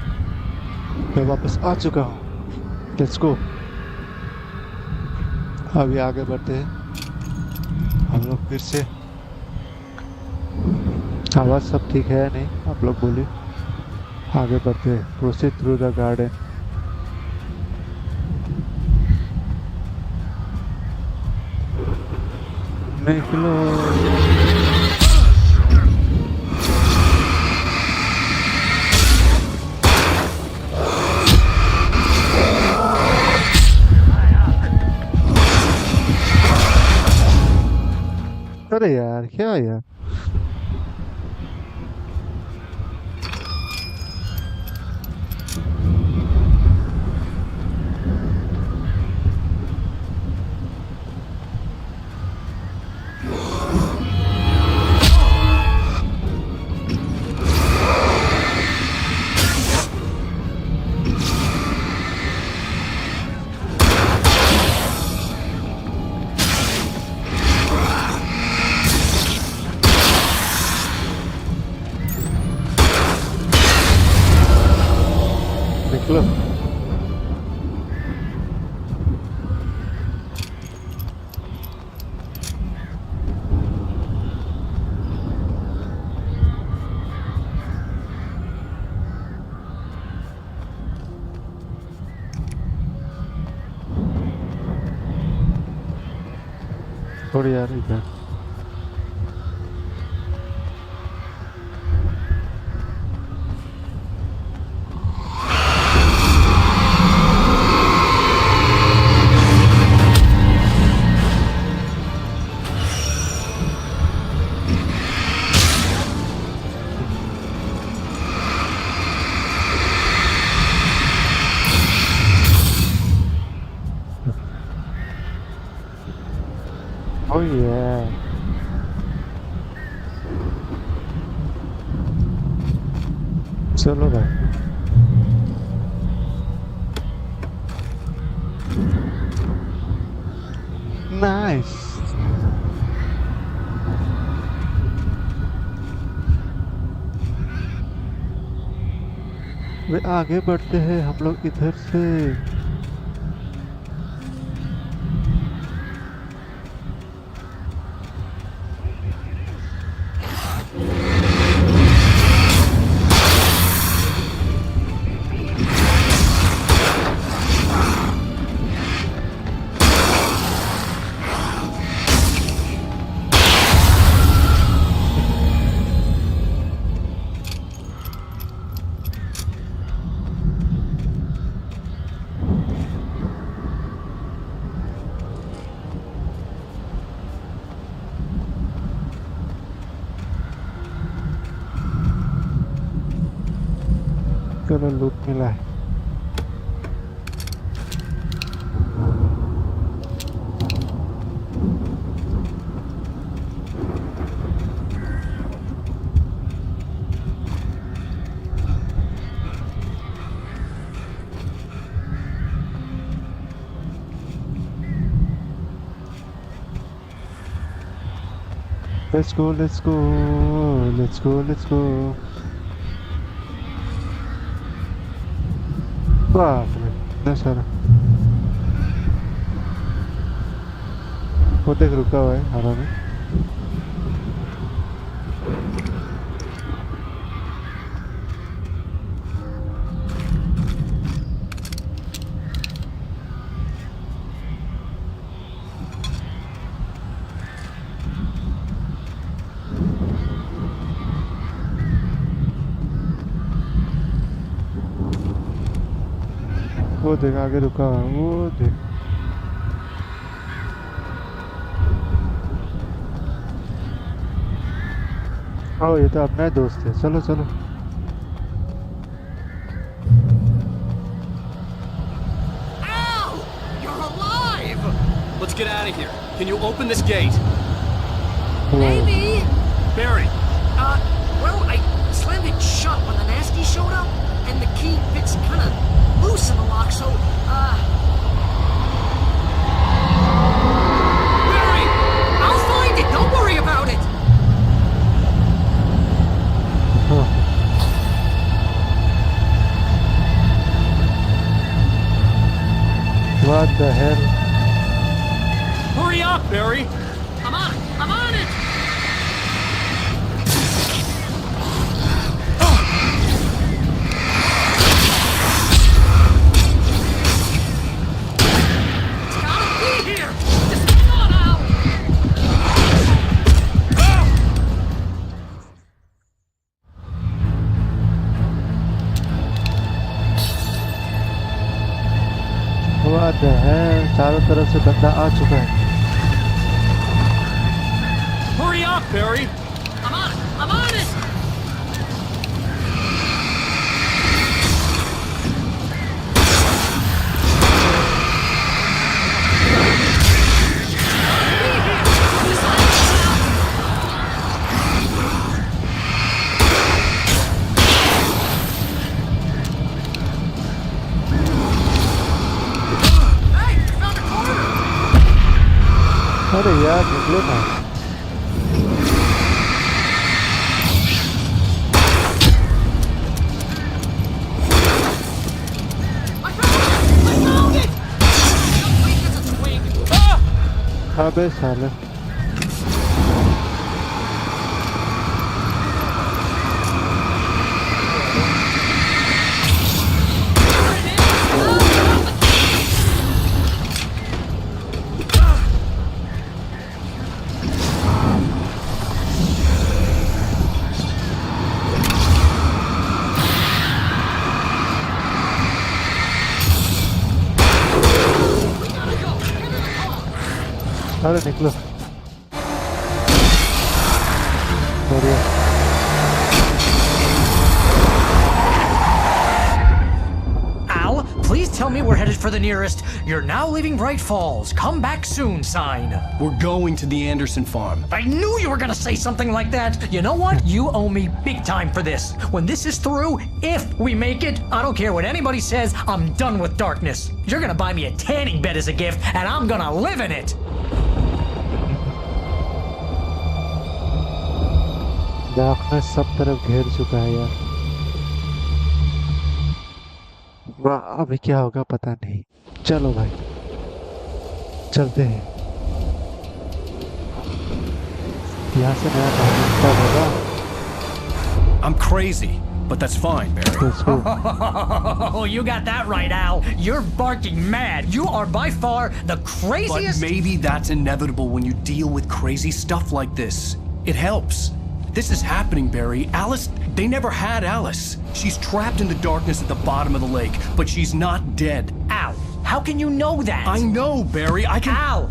मैं वापस आ चुका हूँ लेट्स गो अभी आगे बढ़ते हैं हम लोग फिर से आवाज़ सब ठीक है नहीं आप लोग बोलिए आगे बढ़ते हैं प्रोसीड थ्रू द गार्डन निकलो अरे यार क्या यार निकलो। थोड़ी यार इधर। Oh yeah. चलो भाई। नाइस। वे आगे बढ़ते हैं हम लोग इधर से। चलो लूट मिला है। Let's go, let's go, let's go, let's go। बाप रे इतना सारा। वो देख रुका हुआ है हरा में। वो देख आगे रुका हुआ है, वो देख। ओ ये तो अपना ही दोस्त है। चलो चलो। Ow! You're alive! Let's get out of here. Can you open this gate? Maybe. Barry, Well, I slammed it shut when the nasty showed up, and the key fits kind of loose in the lock, so, Barry! I'll find it! Don't worry about it! What the hell? Hurry up, Barry! I'm on it! I'm on it! It's gotta be here! Just come on out! What the hell? चारों तरफ से बंदा आ चुका है। Hurry up, Barry! I'm on it! I'm on it! Hey! Found a corner! अरे यार निकले ना। अबे साले अरे निकलो बढ़िया Al, please tell me we're headed for the nearest "You're now leaving Bright Falls. Come back soon" sign. We're going to the Anderson farm. I knew you were gonna say something like that. You know what? You owe me big time for this. When this is through, if we make it, I don't care what anybody says, I'm done with darkness. You're gonna buy me a tanning bed as a gift, and I'm gonna live in it. Darkness सब तरफ घेर चुका है यार वाह अभी क्या होगा पता नहीं चलो भाई चलते हैं यहाँ से नया कहानी स्टार्ट होगा I'm crazy, but that's fine, Barry. Oh, you got that right, Al. You're barking mad. You are by far the craziest. But maybe that's inevitable when you deal with crazy stuff like this. It helps. This is happening, Barry. Alice, they never had Alice. She's trapped in the darkness at the bottom of the lake, but she's not dead. Al, how can you know that? I know, Barry. I can... Al,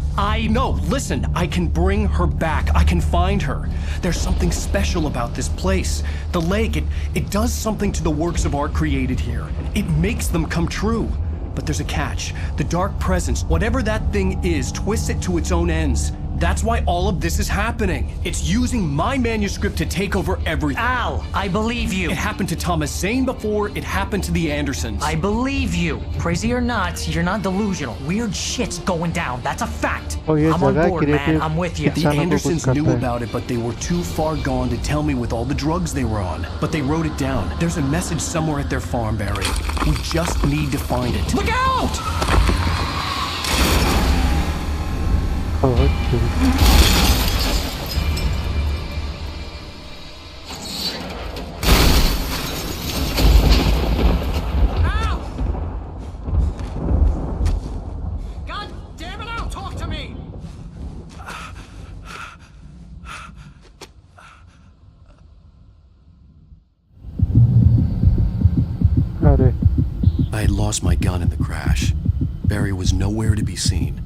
No, listen. I can bring her back. I can find her. There's something special about this place. The lake, it does something to the works of art created here. It makes them come true. But there's a catch. The dark presence, whatever that thing is, twists it to its own ends. That's why all of this is happening. It's using my manuscript to take over everything. Al, I believe you. It happened to Thomas Zane before, it happened to the Andersons. I believe you. Crazy or not, you're not delusional. Weird shit's going down. That's a fact. I'm on board, man. I'm with you. The Andersons knew about it, but they were too far gone to tell me with all the drugs they were on. But they wrote it down. There's a message somewhere at their farm, Barry. We just need to find it. Look out! God damn it, Al, talk to me! I had lost my gun in the crash. Barry was nowhere to be seen.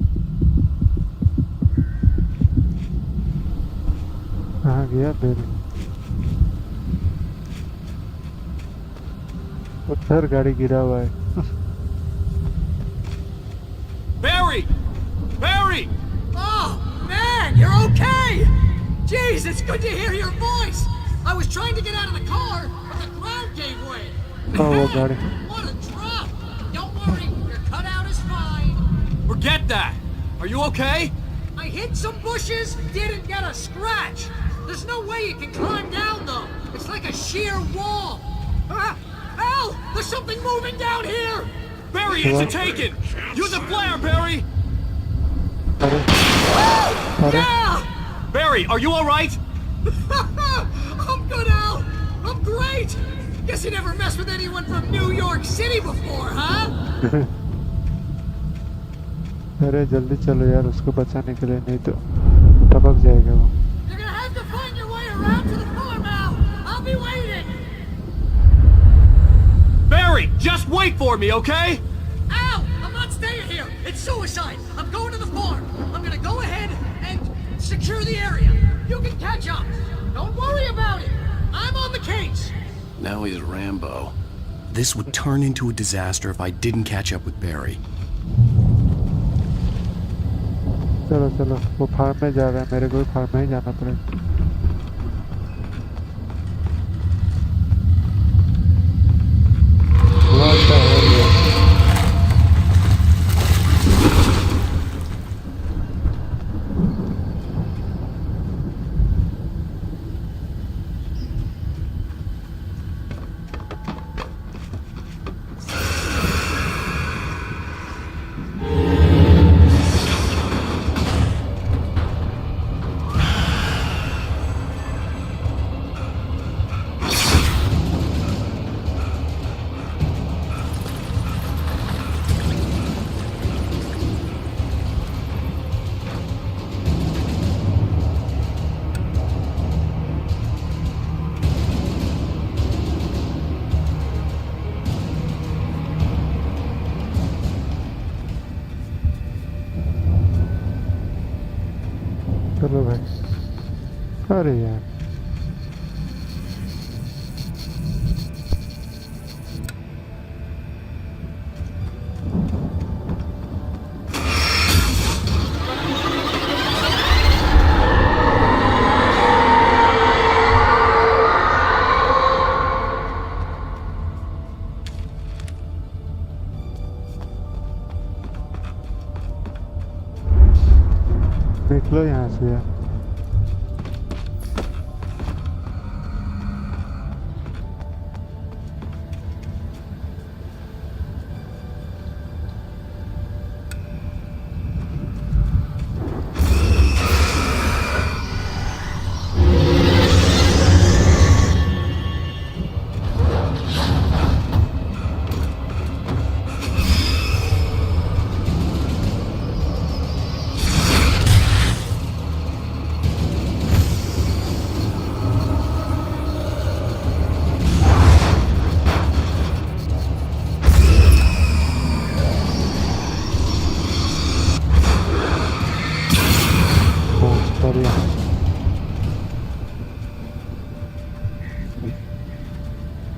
कहाँ गया berry उधर गाड़ी गिरा हुआ है Barry! Barry! Oh, man, you're okay! Jeez, it's good to hear your voice! I was trying to get out of the car, but the ground gave way. Oh, well, got it. What a drop! Don't worry, your cutout is fine. Forget that! Are you okay? I hit some bushes, didn't get a scratch. There's no way you can climb down, though. It's like a sheer wall. Al! There's something moving down here! Barry, it's a taken! Use a flare, Barry! Yeah! Barry, are you alright? I'm good, Al! I'm great! Guess you never messed with anyone from New York City before, huh? अरे जल्दी चलो यार उसको बचाने के लिए नहीं तो टपक जाएगा वो You're gonna have to find your way around to the farm, Al! I'll be waiting! Barry, just wait for me, okay? Al! I'm not staying here! It's suicide! I'm going to the farm! I'm gonna go ahead and secure the area! You can catch up! Don't worry about it! I'm on the case! Now he's Rambo. This would turn into a disaster if I didn't catch up with Barry. चलो चलो वो farm में जा रहा है मेरे को भी फार्म में ही जाना पड़ेगा अरे यार निकलो यहाँ से यार बढ़िया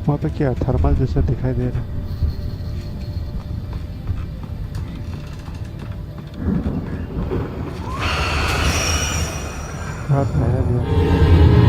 वहाँ पे क्या थर्मल जैसा दिखाई दे रहा है हाथ है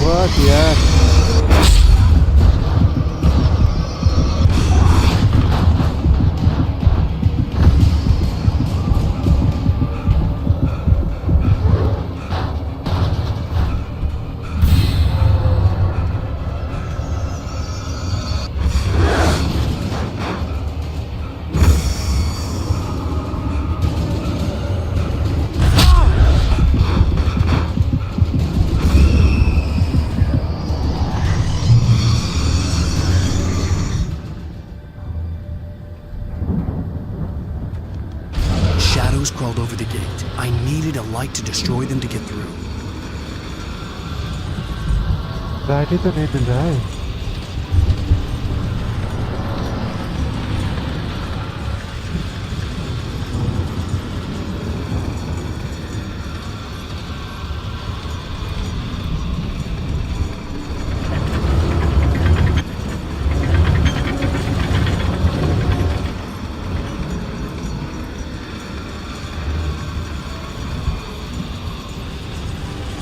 What यार Shadows crawled over the gate. I needed a light to destroy them to get through. Light ही तो नहीं मिल रहा है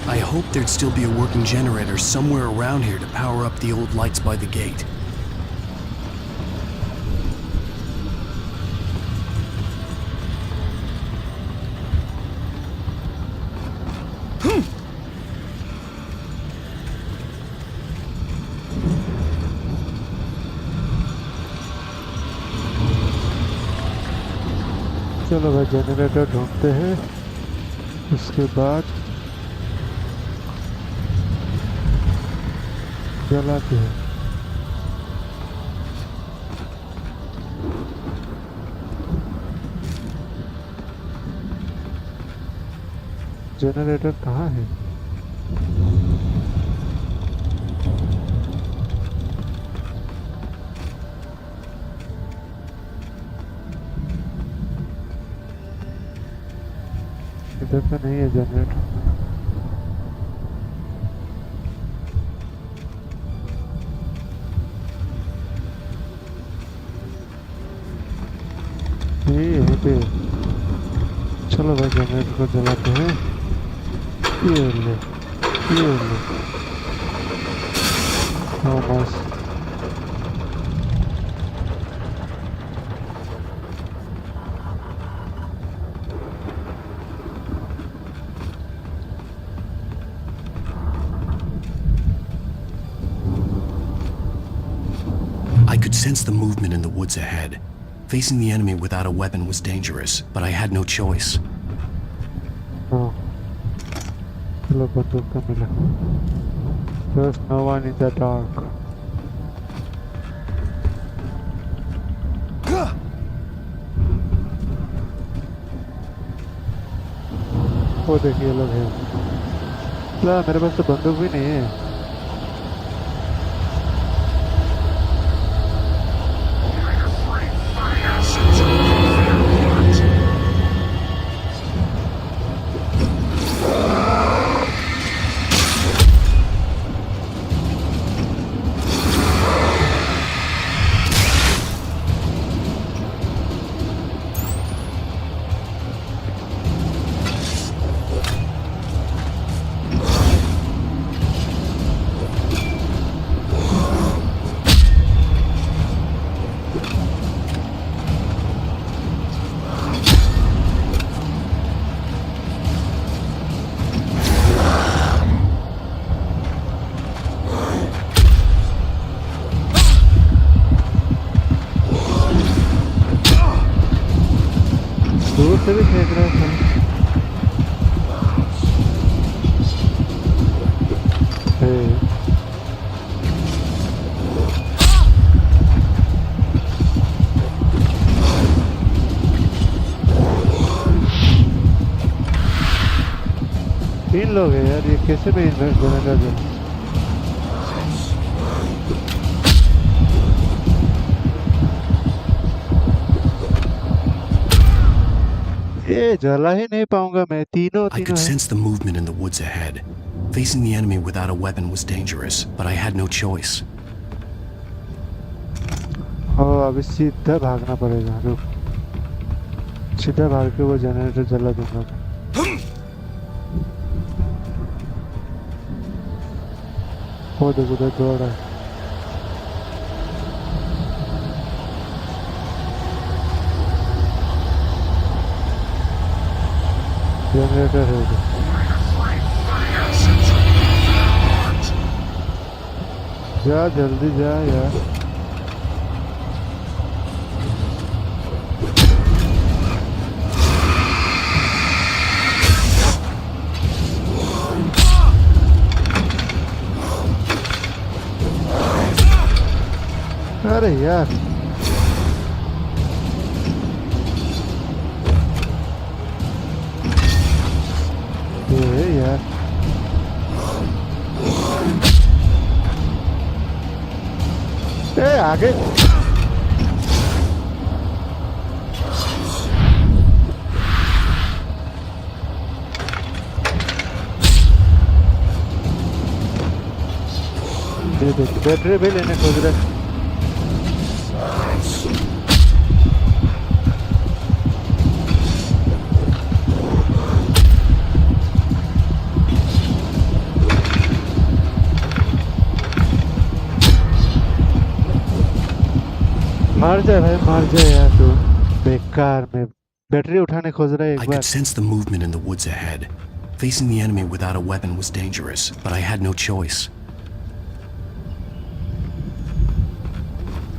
I hoped there'd still be a working generator somewhere around here to power up the old lights by the gate. चलो भाई generator ढूंढते हैं उसके बाद जलाते हैं जनरेटर कहाँ है इधर तो नहीं है जनरेटर यहीं पे चलो भाई जनरेटर को जलाते हैं ये ले हाँ बस I could sense the movement in the woods ahead. Facing the enemy without a weapon was dangerous, but I had no choice. हाँ चलो बंदूक का मिला There's no one in the dark वो देखिए ये लोग हैं। ला मेरे पास तो बंदूक भी नहीं है। दूर से भी फेंक रहा है। तीन लोग हैं यार, ये कैसे में इन्वेस्ट बनेगा जो। ये जला ही नहीं पाऊंगा मैं, तीनों I could sense the movement in the woods ahead. Facing the enemy without a weapon was dangerous, but I had no choice. अभी सीधा भागना पड़ेगा। रुक, सीधा भाग के वो जनरेटर जला दूंगा। वो देखो उधर दौड़ रहा है। जनरेटर है उधर। जा जल्दी जा यार। अरे यार ये यार आगे ये देख बैटरी भी लेने खोज रहे। मार जाए भाई, मार जाए यार तू। बेकार में बैटरी उठाने खोज रहा है एक I bar. could sense the movement in the woods ahead. Facing the enemy without a weapon was dangerous, but I had no choice.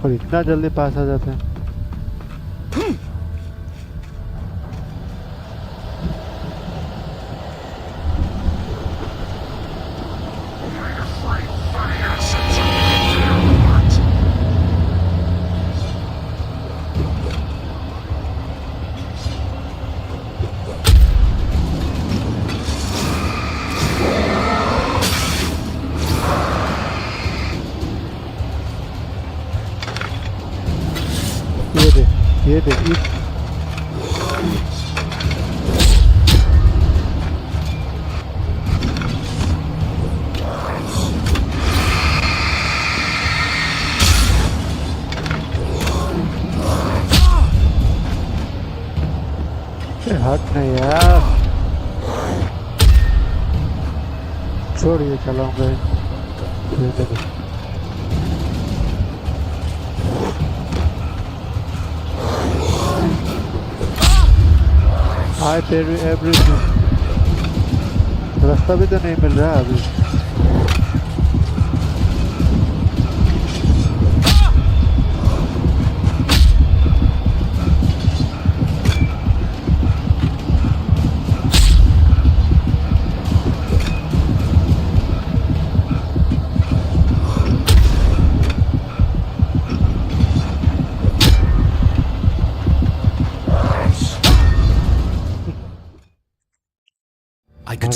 और इतना जल्दी पास आ जाते हैं। ये देख हट नहीं यार, छोड़ ये चलाऊंगा। I pay everything। रास्ता भी तो नहीं मिल रहा अभी।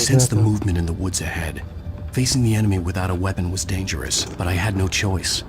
sensed the movement in the woods ahead. Facing the enemy without a weapon was dangerous, but I had no choice.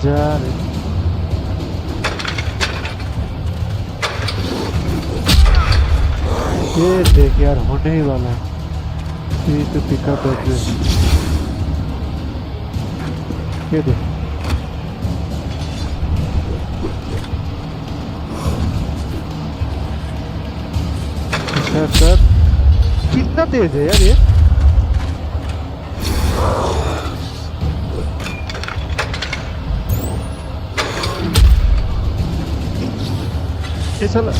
जा रहे ये देख यार होने ही वाला है ये तो पिकअप है ये देख सर कितना तेज है यार ये साला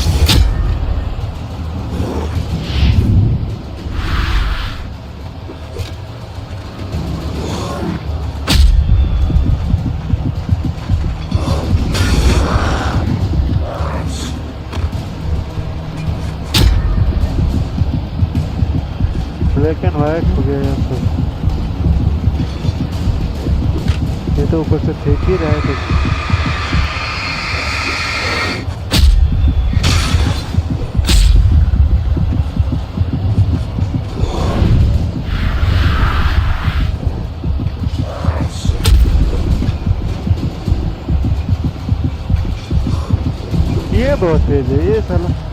ब्लैक एंड व्हाइट हो गया यार तो ये तो ऊपर से फेंक ही रहा है तो ये बहुत तेज है ये साला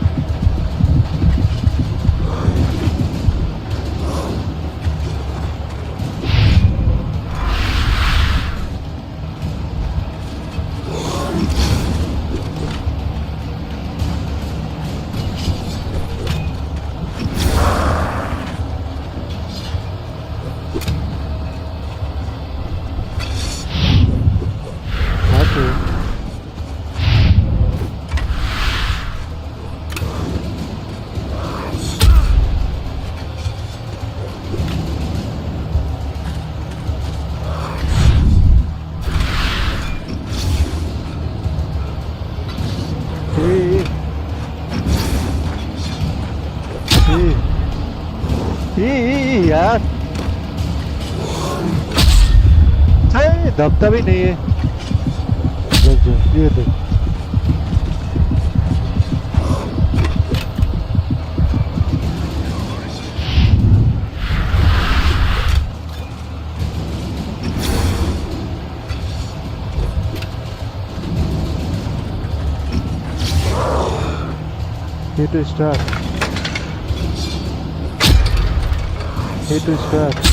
यार दबता भी नहीं है ये देख ये तो स्टार्ट Hit to start.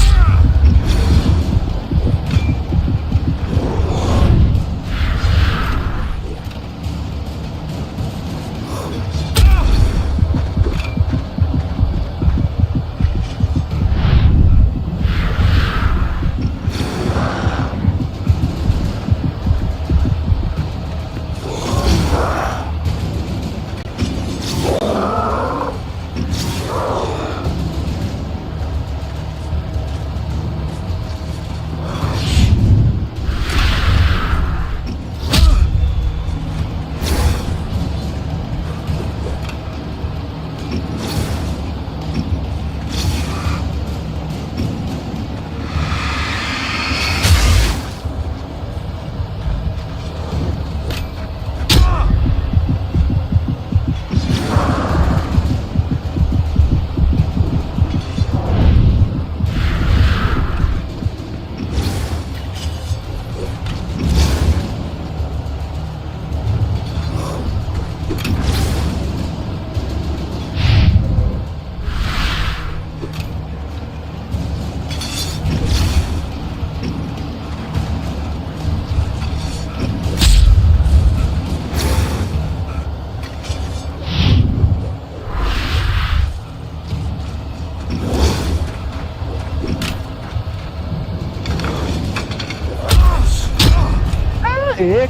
एक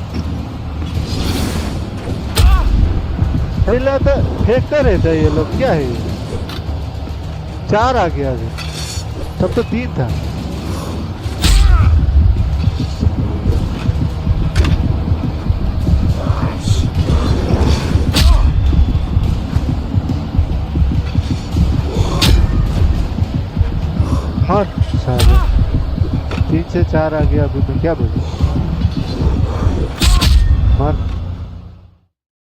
फेंकता रहता है ये लोग क्या है 4 आ गया अभी, तब तो 3 था। हाँ साले, 3 से 4 आ गया अभी, मैं क्या बोलूं। मार,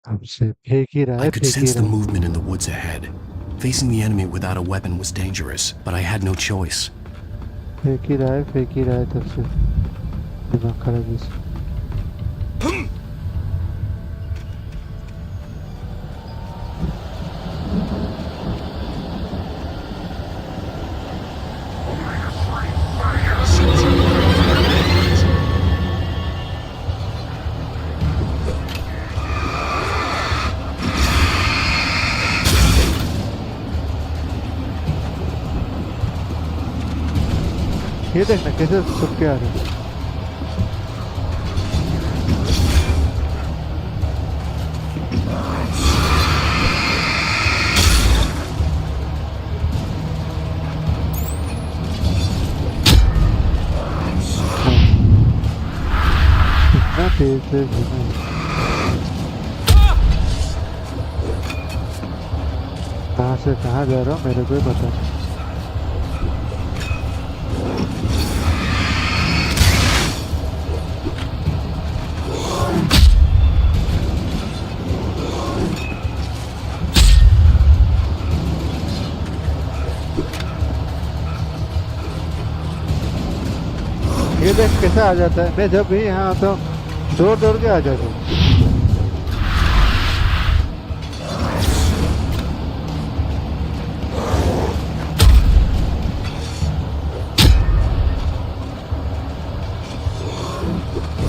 हमसे फेंक ही रहा I है, could फेंक ही sense the रहा है। movement in the woods ahead. Facing the enemy without a weapon was dangerous, but I had no choice. फेंक ही रहा है, फेंक ही रहा है, तब से दिमाग खराब है इसका। ये देखना कैसे छुप के आ रहे हैं। इतना तेज से घूमे। कहाँ से कहाँ जा रहा हूँ मेरे को ही पता नहीं। ये देख कैसा आ जाता है, मैं जब भी यहाँ आता हूँ दौड़ दौड़ के आ जाता हूँ।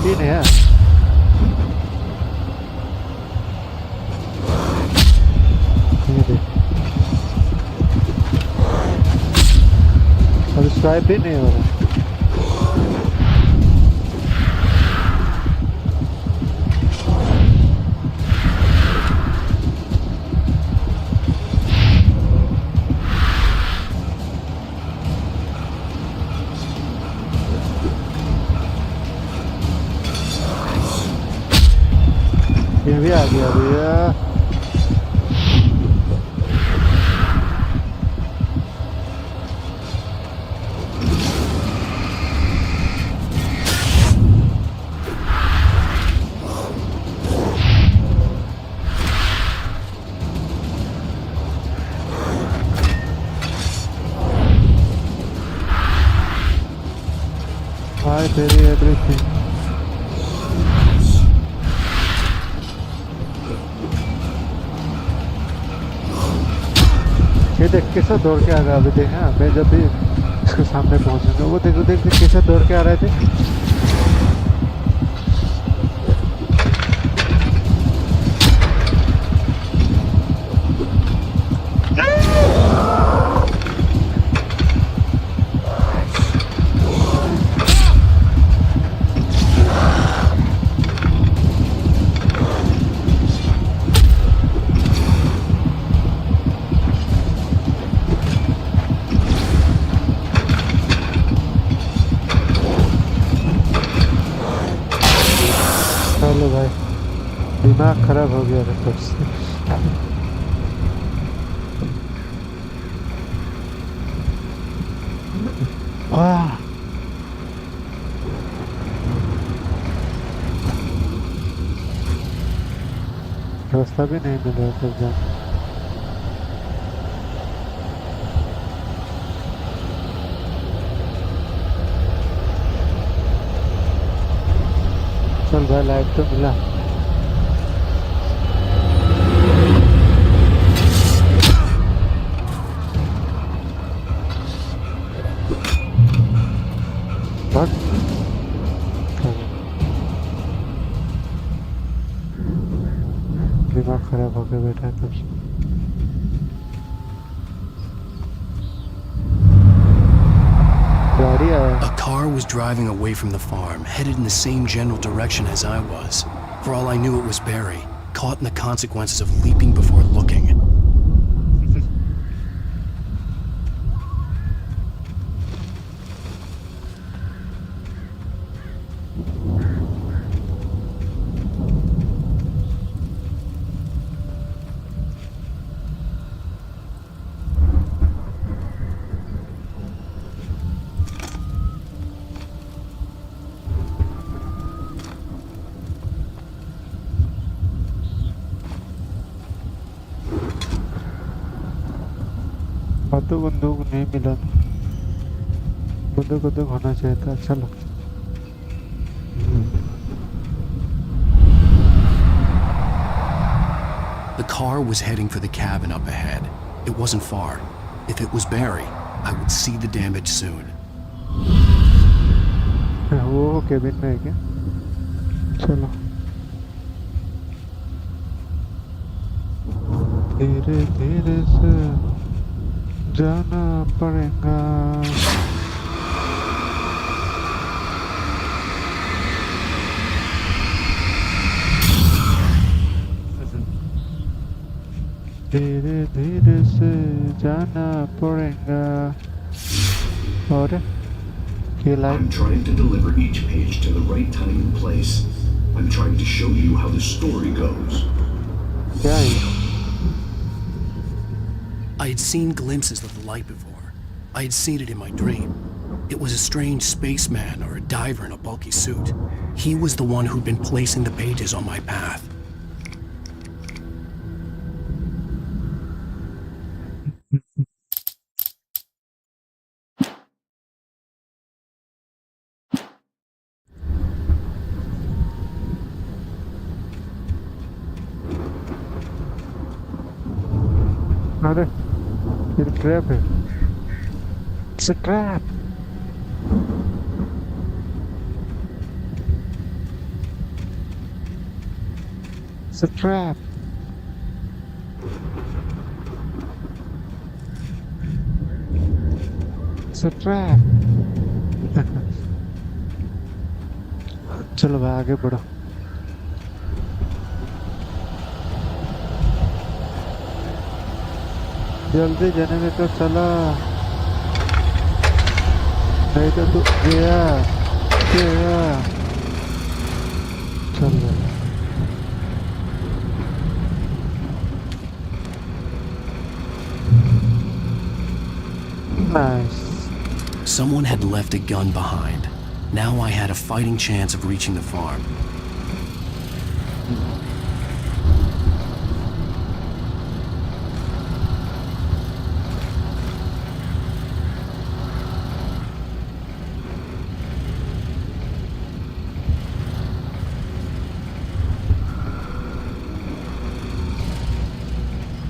तीन है यार। ये देख, अब स्वाइप भी नहीं हो रहा। ये भी आ गया भैया। I bury everything. ये देख कैसा दौड़ के आ रहा है अभी, देख। हाँ, मैं जब भी इसके सामने पहुंचूंगा, वो देखो देख देख कैसा दौड़ के आ रहे थे। चलो भाई, दिमाग खराब हो गया तब से। आह, रास्ता भी नहीं मिल रहा तब जाने। चल भाई, लाइट तो मिला। भाग। दिमाग खराब होकर बैठा है तब से। गाड़ी आया। A car was driving away from the farm, headed in the same general direction as I was. For all I knew, it was Barry, caught in the consequences of leaping before looking. तो बंदूक नहीं मिला। बंदूक होना चाहिए था। चलो The car was heading for the cabin up ahead. It wasn't far. If it was Barry, I would see the damage soon. वो केबिन में है क्या? चलो धीरे धीरे से जाना पड़ेगा। धीरे धीरे से जाना पड़ेगा। और I'm trying to deliver each page to the right time and place. I'm trying to show you how the story goes. क्या है? I had seen glimpses of the light before. I had seen it in my dream. It was a strange spaceman or a diver in a bulky suit. He was the one who'd been placing the pages on my path. अरे ये trap है। It's a trap. It's a trap. It's a trap. चलो भाई आगे बढ़ो। जल्दी जाने में तो चला, नहीं तो तू गया गया। चल Nice. Someone had left a gun behind. Now I had a fighting chance of reaching the farm.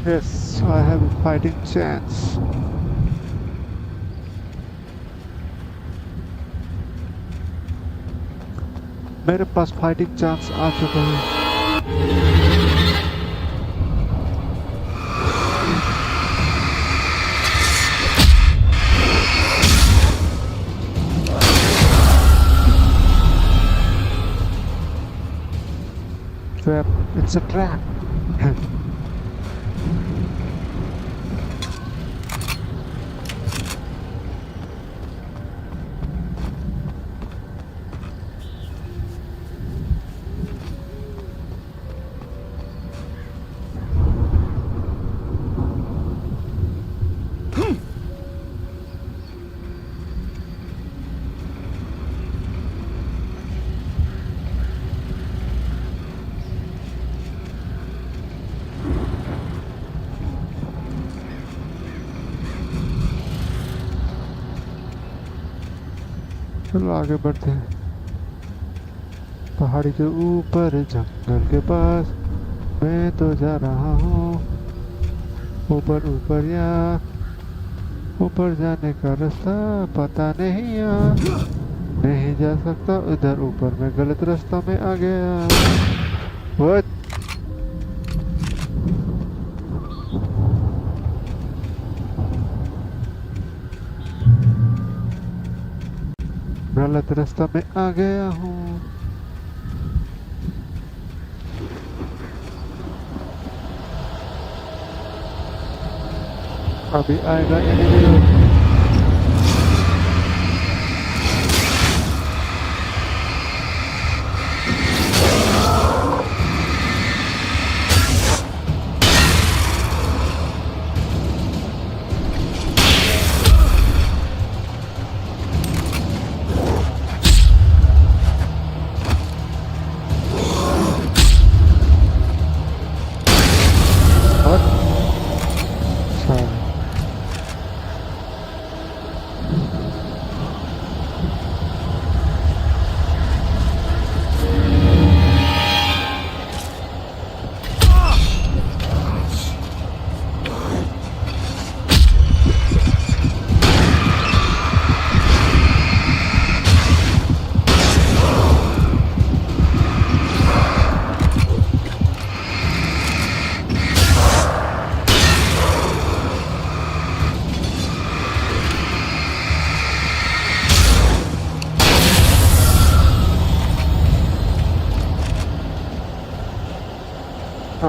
Yes, I have a fighting chance. मेरे पास फाइटिंग चांस आ चुका है। Trap. It's a trap. चलो आगे बढ़ते हैं। पहाड़ी के ऊपर जंगल के पास मैं तो जा रहा हूँ। ऊपर ऊपर या ऊपर जाने का रास्ता पता नहीं यार, नहीं जा सकता उधर ऊपर, मैं गलत रास्ता में आ गया। What? गलत रास्ता में आ गया हूँ। अभी आएगा एनिमी।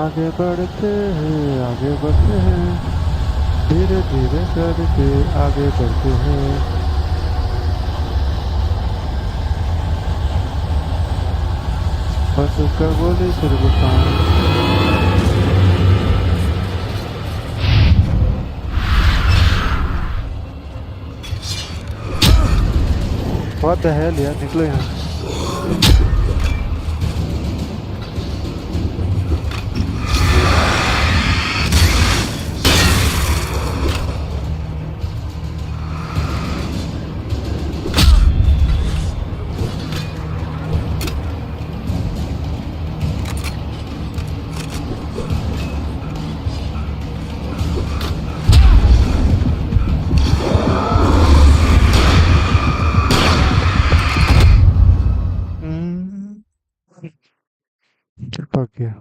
आगे बढ़ते हैं धीरे धीरे करके आगे बढ़ते हैं बंदूक का गोली फिर What the hell यार निकलो यहाँ चिपक गया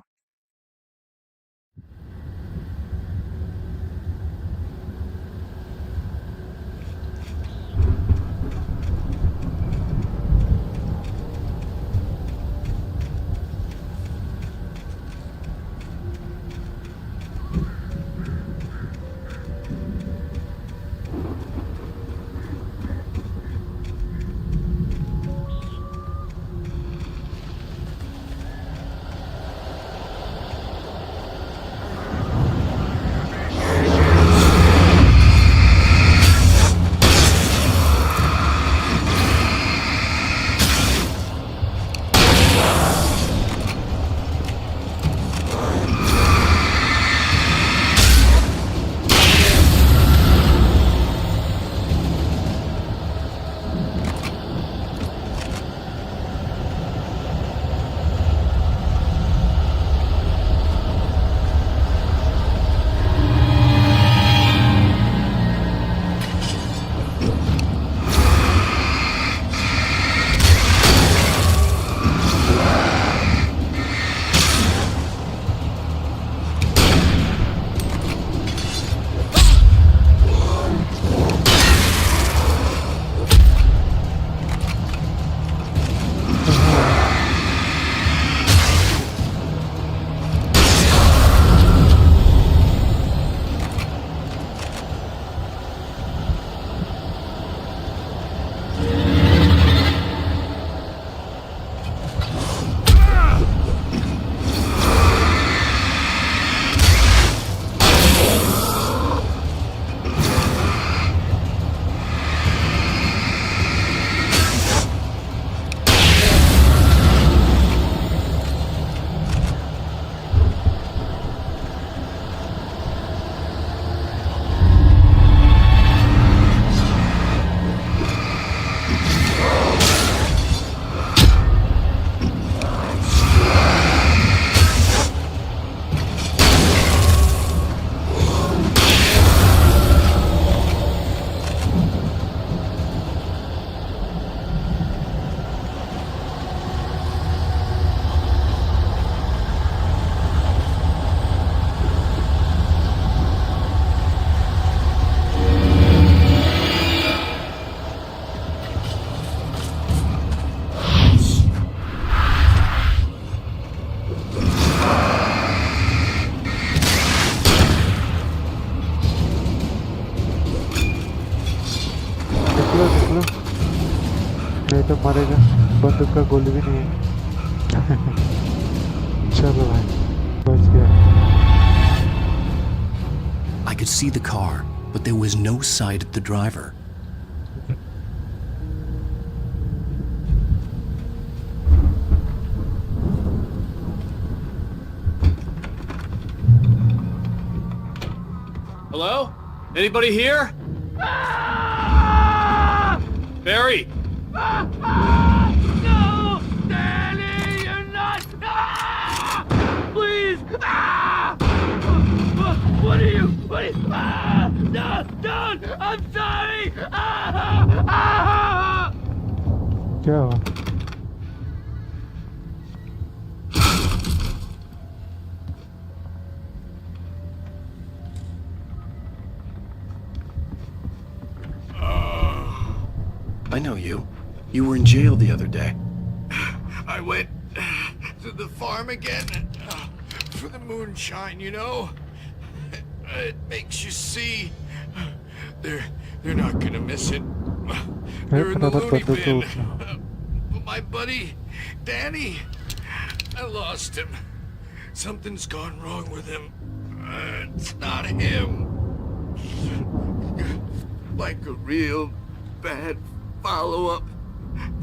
निकलो नहीं तो मरेगा बंदूक का गोली भी नहीं है चलो भाई बच गया I could see the car, but there was no sight of the driver. Hello? Anybody here? Barry! No! Danny, you're not! Please! What are you? No! Don't! I'm sorry! क्या हुआ I know you. You were in jail the other day. I went to the farm again for the moonshine, you know? It makes you see. They're not gonna miss it. They're in the loony bin. But my buddy, Danny, I lost him. Something's gone wrong with him. It's not him. Like a real bad follow-up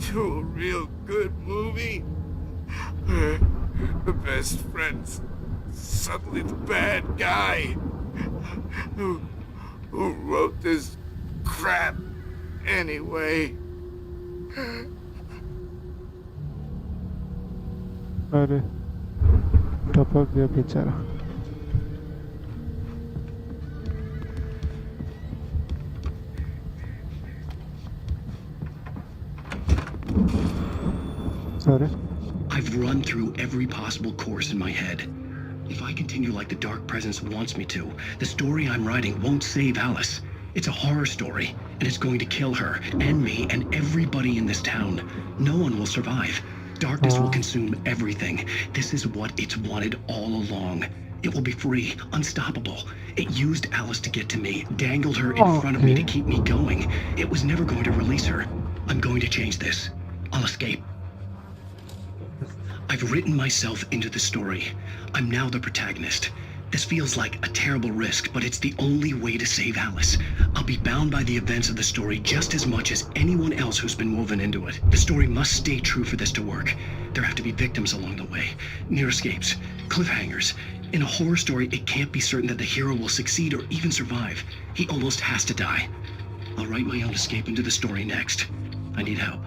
to a real good movie. The best friend's suddenly the bad guy who wrote this crap anyway. अरे टपक गया बेचारा. Sorry. I've run through every possible course in my head. If I continue like the Dark Presence wants me to, the story I'm writing won't save Alice. It's a horror story, and it's going to kill her, and me, and everybody in this town. No one will survive. Darkness will consume everything. This is what it's wanted all along. It will be free, unstoppable. It used Alice to get to me, dangled her in front of me to keep me going. It was never going to release her. I'm going to change this. I'll escape. I've written myself into the story. I'm now the protagonist. This feels like a terrible risk, but it's the only way to save Alice. I'll be bound by the events of the story just as much as anyone else who's been woven into it. The story must stay true for this to work. There have to be victims along the way, near escapes, cliffhangers. In a horror story, it can't be certain that the hero will succeed or even survive. He almost has to die. I'll write my own escape into the story next. I need help.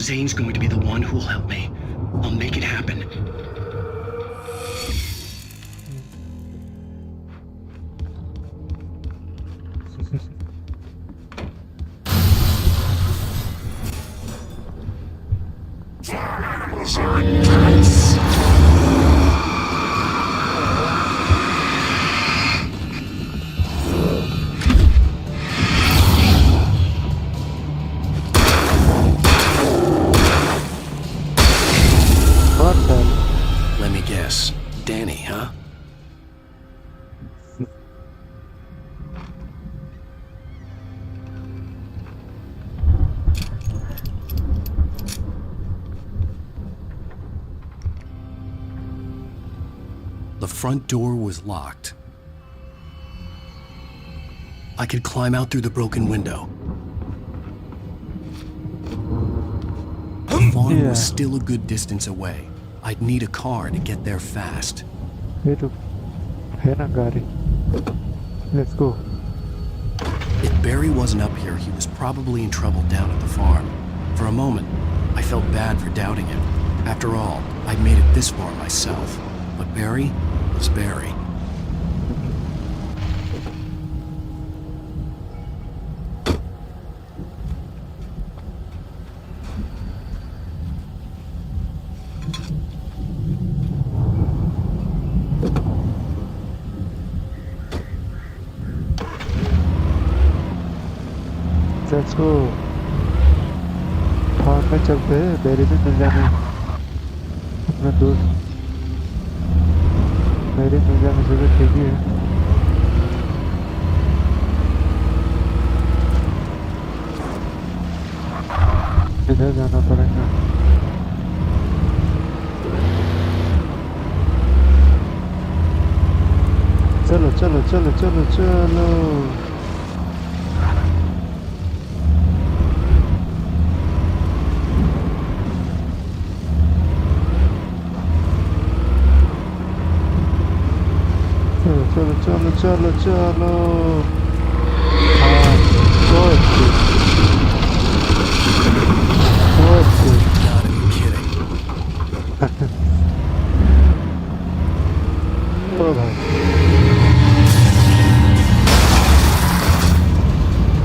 Zane's going to be the one who will help me. I'll make it happen. Let me guess. Danny, huh? The front door was locked. I could climb out through the broken window. The farm was still a good distance away. I'd need a car to get there fast. Hey, look. Hey, Nagari. Let's go. If Barry wasn't up here, he was probably in trouble down at the farm. For a moment, I felt bad for doubting him. After all, I'd made it this far myself. But Barry was Barry. Let's go. Farm में चलते हैं. Berry भी मिल जाने अपना दोस्त. मेरी मिल जाने से भी ठीक ही है. इधर जाना पड़ेगा. चलो चलो चलो चलो चलो. चलो चलो चलो चलो. हाँ, बहुत good. बहुत good. Gotta be kidding. ओ भाई.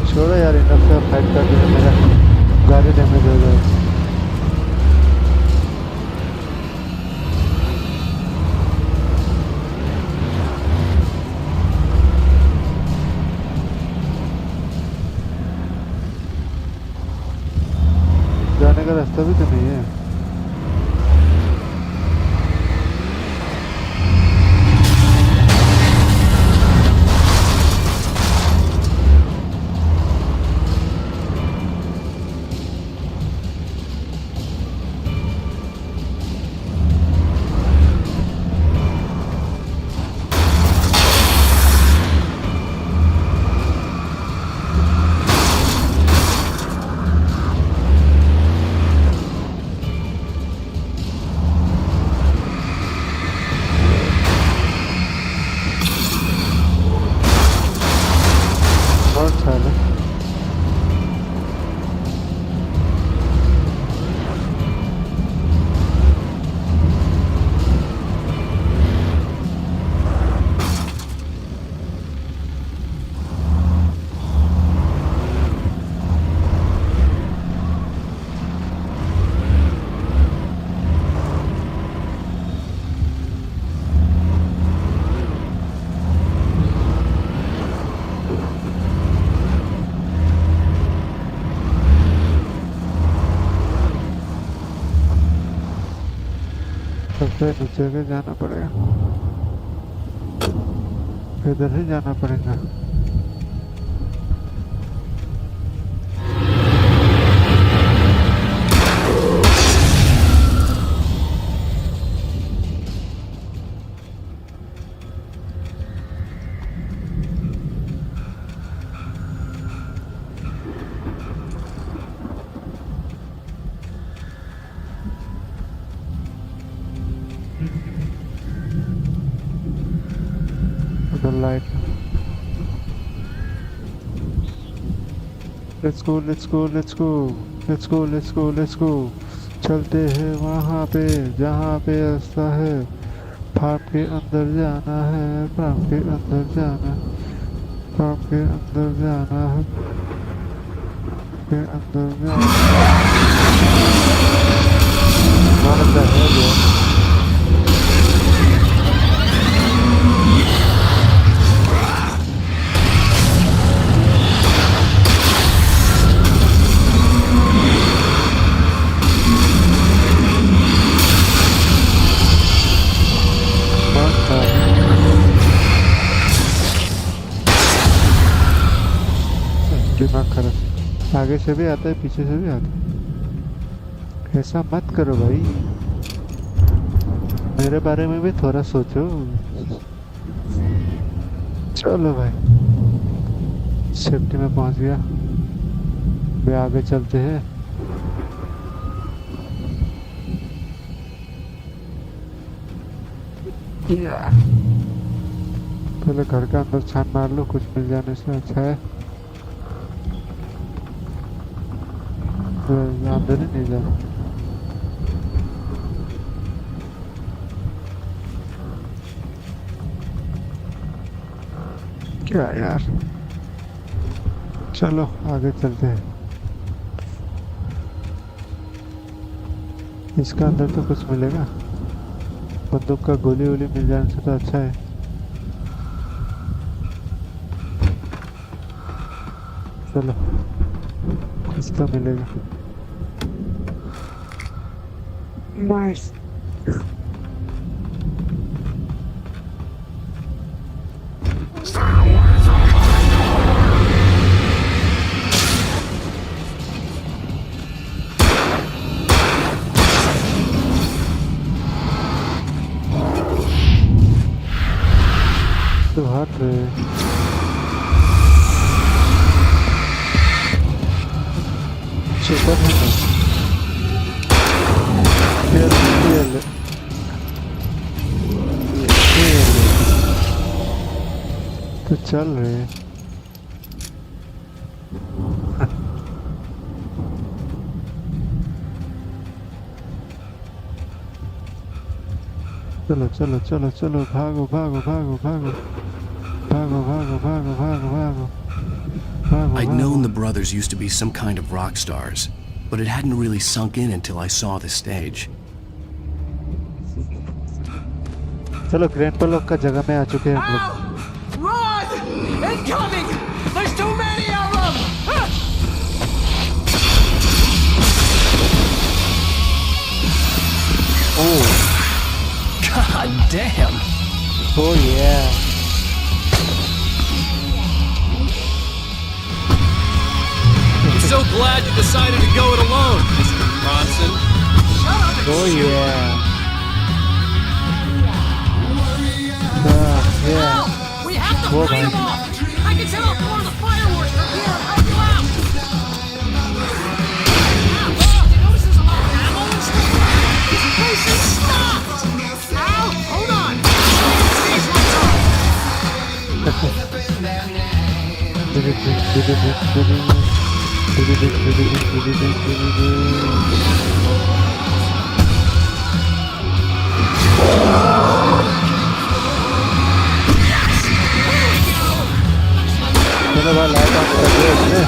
छोड़ो यार, इन से फाइट कर दिया. मेरा गाड़ी डैमेज हो गया. सबसे नीचे के जाना पड़ेगा, इधर ही जाना पड़ेगा। Light. Let's go, let's go, let's go, let's go, let's go, let's go. चलते हैं वहाँ पे जहाँ पे रास्ता है, फार्म के अंदर जाना है, फार्म के अंदर जाना, फार्म के अंदर जाना है, के अंदर जाना है। दिमाग खराब, आगे से भी आता है पीछे से भी आता है। ऐसा मत करो भाई, मेरे बारे में भी थोड़ा सोचो। चलो भाई, सेफ्टी में पहुंच गया, वे आगे चलते हैं। पहले घर का अंदर छान मार लो, कुछ मिल जाने से अच्छा है। अंदर ही नहीं जाना। क्या यार, चलो आगे चलते हैं। इसका अंदर तो कुछ मिलेगा, बंदूक का गोली वोली मिल जाने से तो अच्छा है। चलो कुछ तो मिलेगा। नाइस। तो हट रहे सुपर है ना, तो चल रहे। चलो चलो चलो चलो, भागो भागो भागो भागो भागो भागो भागो भागो भागो। I'd known the brothers used to be some kind of rock stars, but it hadn't really sunk in until I saw the stage. चलो ग्रैंडपा लोग का जगह में आ चुके हैं हम लोग। Run! Incoming! There's too many of them! Oh, god damn! Oh yeah. I'm so glad you decided to go it alone, Mr. Bronson. Oh yeah. Yeah. Help! We have to fight them all! I can tell more of the fireworks from here! Help you out! You notice there's a lot of ammo and stuff? This place is stocked! Al, hold on! These lights चलो भाई light on कर दिया इसने।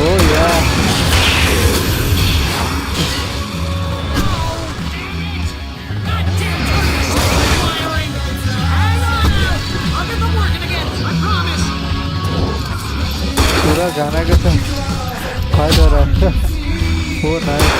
ओह यार, पूरा गाना के साथ फाइट हो रहा है। Oh nice.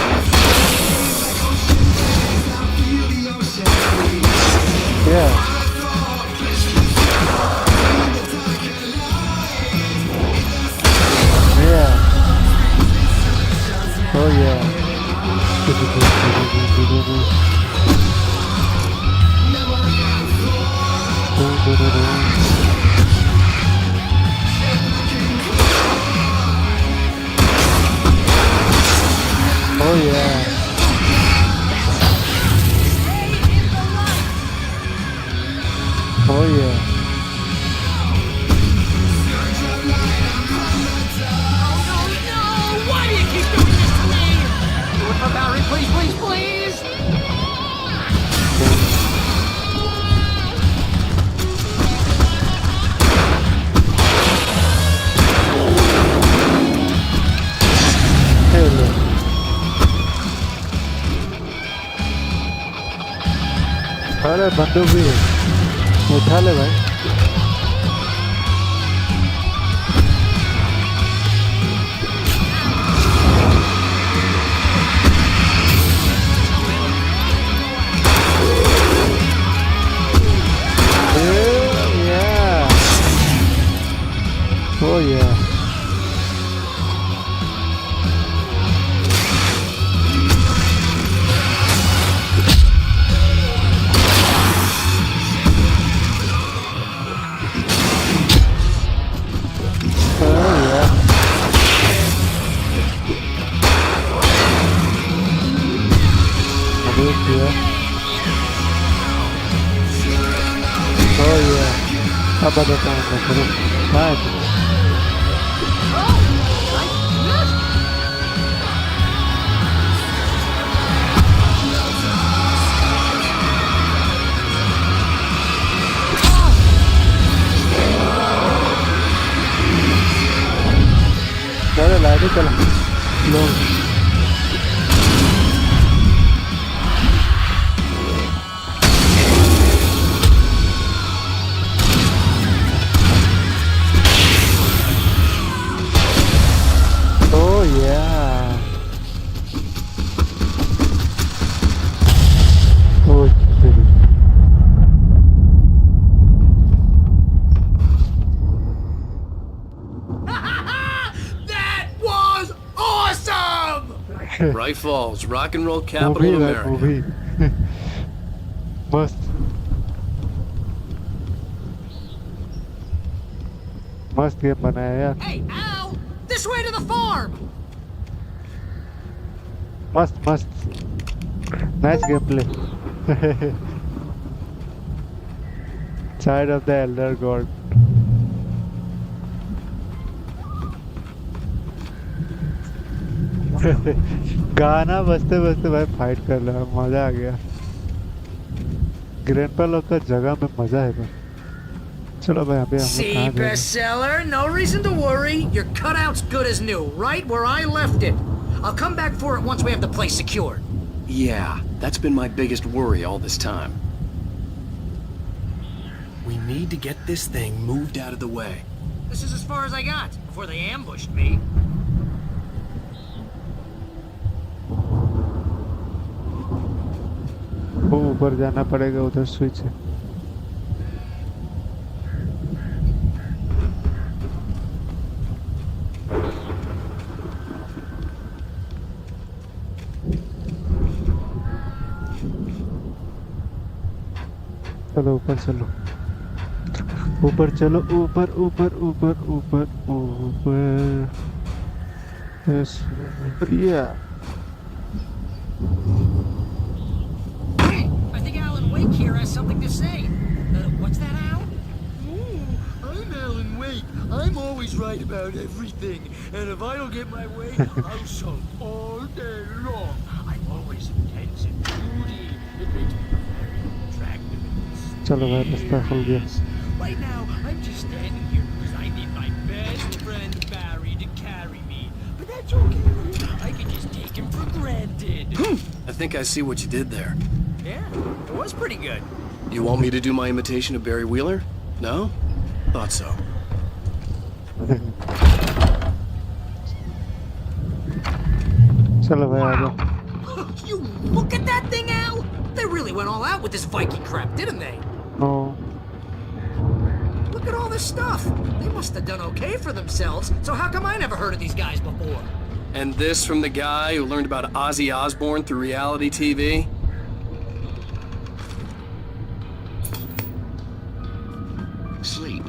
Oh yeah. No! Why do you keep doing this to me? Do it for Barry, please, please, please! Hello. अरे बंदूक भी है, उठा ले भाई। Yeah. Oh yeah. Oh yeah. Apa dah tahu nak terus? Baik. Dah lari kalau long. Oh yeah. Oh shit. That was awesome! Right Falls, rock and roll capital Movie of that America. movie. मस्त मस्त game बनाया यार। Hey, Al! This way to the farm! मस्त मस्त nice game play. Child of the Elder God. गाना बजते बजते भाई फाइट कर रहा, मजा आ गया। ग्रैंडपा लोग का जगह में मजा है भाई। चलो भाई अभी हम लोग See, कहाँ जा रहे हैं? bestseller, no reason to worry. Your cutout's good as new, right where I left it. I'll come back for it once we have the place secured. Yeah, that's been my biggest worry all this time. We need to get this thing moved out of the way. This is as far as I got before they ambushed me. वो ऊपर जाना पड़ेगा, उधर switch है। चलो ऊपर चलो, ऊपर चलो, ऊपर ऊपर ऊपर ऊपर ऊपर। यस या I think Alan Wake here has something to say. What's that, Al? I'm Alan Wake. I'm always right about everything. And if I don't get my way, I'll shout all day long. I'm always intense and moody. It makes me very attractive in this. चलो भाई रास्ता खुल गया। Right now, I'm just standing here because I need my best friend Barry to carry me. But that's okay. I can just take him for granted. I think I see what you did there. Yeah, it was pretty good. You want me to do my imitation of Barry Wheeler? No? Thought so. चलो भाई आ जाओ। You look at that thing, Al! They really went all out with this Viking crap, didn't they? Oh. Look at all this stuff. They must have done okay for themselves. So how come I never heard of these guys before? And this from the guy who learned about Ozzy Osbourne through reality TV? Sleep.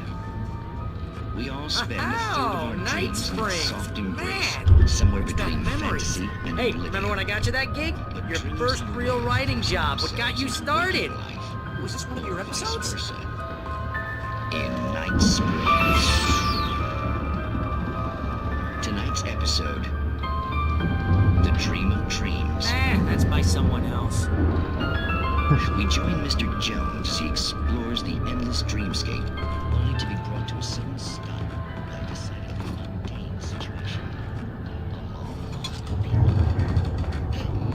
We all spend a third of our Night dreams in Springs. soft embrace, Man, somewhere it's got between memories. fantasy and Hey, oblivion. remember when I got you that gig? Your first real writing job. What got you started? Was this one of your episodes? in Night Springs. Tonight's episode, The Dream of Dreams. That's by someone else. We join Mr. Jones as he explores the endless dreamscape, only to be brought to a sudden stop by a decidedly mundane situation.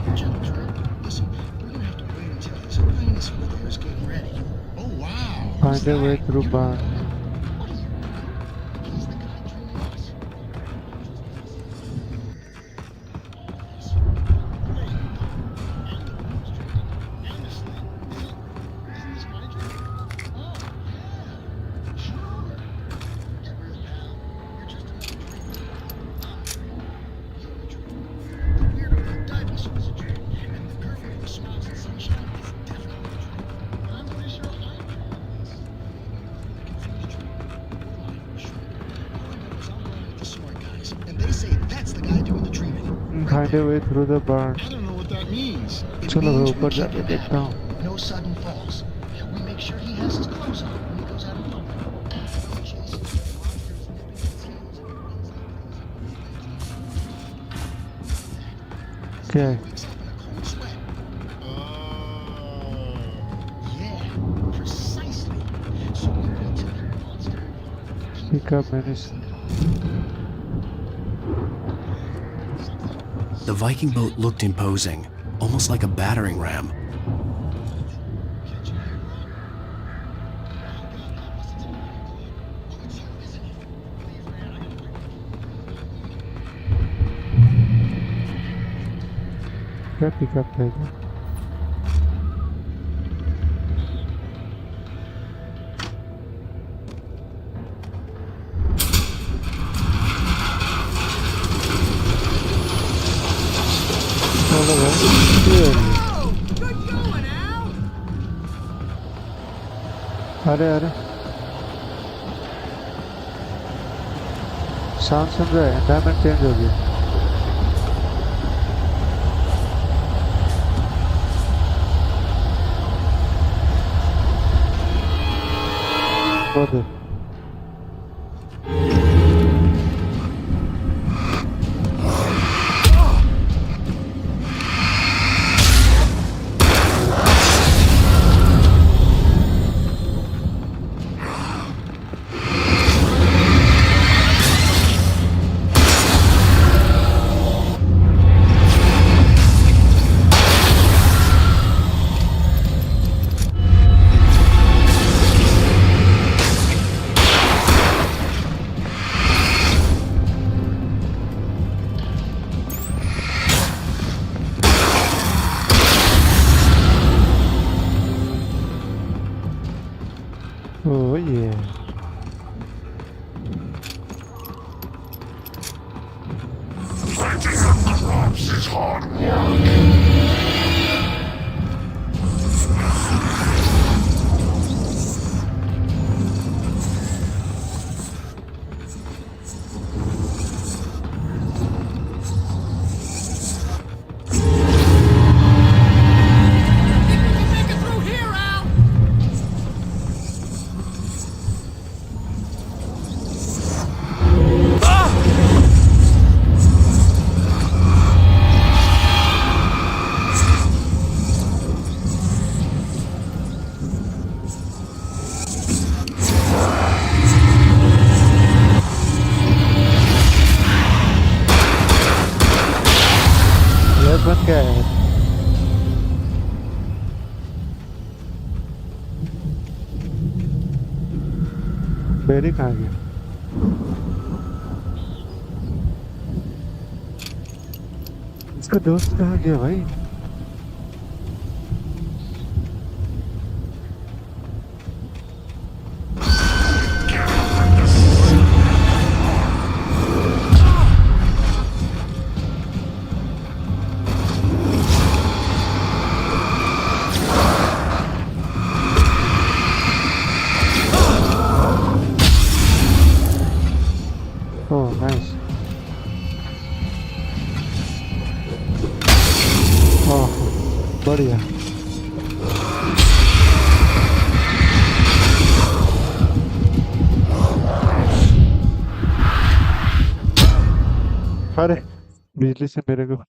Hey, Jones, right? Listen, we're gonna have to wait until his highness over there is getting ready. Oh, wow. Find a way through barn. Find a way through the barn. I don't know what that means. It चलो मैं means ऊपर we जाके keep it देखता हूँ. down. No sudden falls. We make sure he has his clothes on when he goes out alone. क्या है? Pick up medicine. The Viking boat looked imposing, almost like a battering ram. क्या pickup है क्या? अरे अरे sound सुन रहा है? Environment change हो गया. बहुत Oh yeah. Fighting the crops is hard work. बन गया है. बेरी कहाँ गया? इसका दोस्त कहाँ गया भाई? Oh, nice. Oh, बढ़िया. बिजली से मेरे को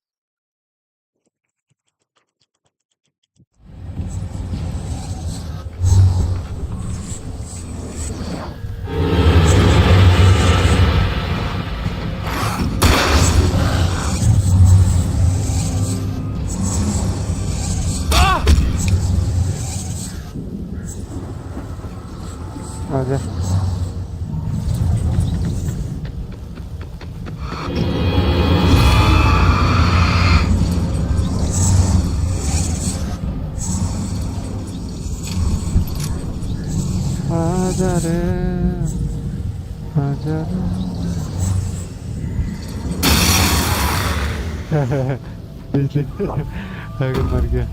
आजा। आजा रे आजा रे बिजली अगर मर गया।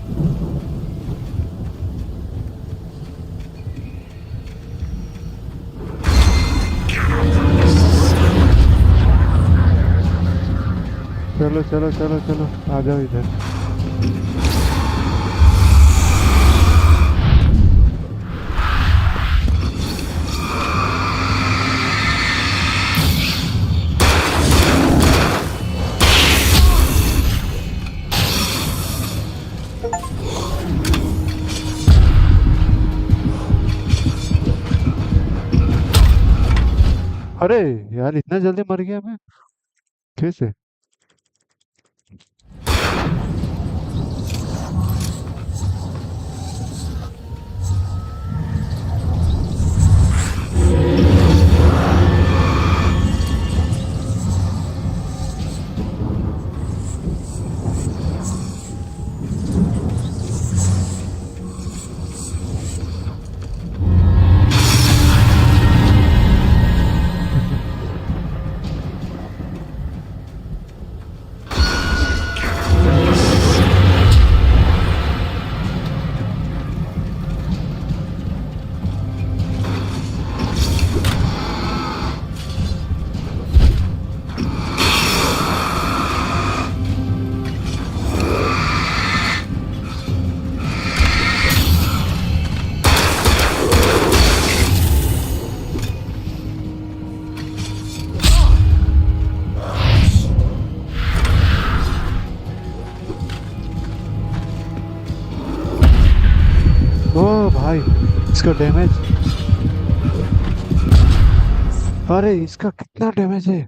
चलो चलो चलो चलो आ जाओ इधर। अरे यार इतना जल्दी मर गया मैं कैसे? ओ भाई इसका डैमेज, अरे इसका कितना डैमेज है।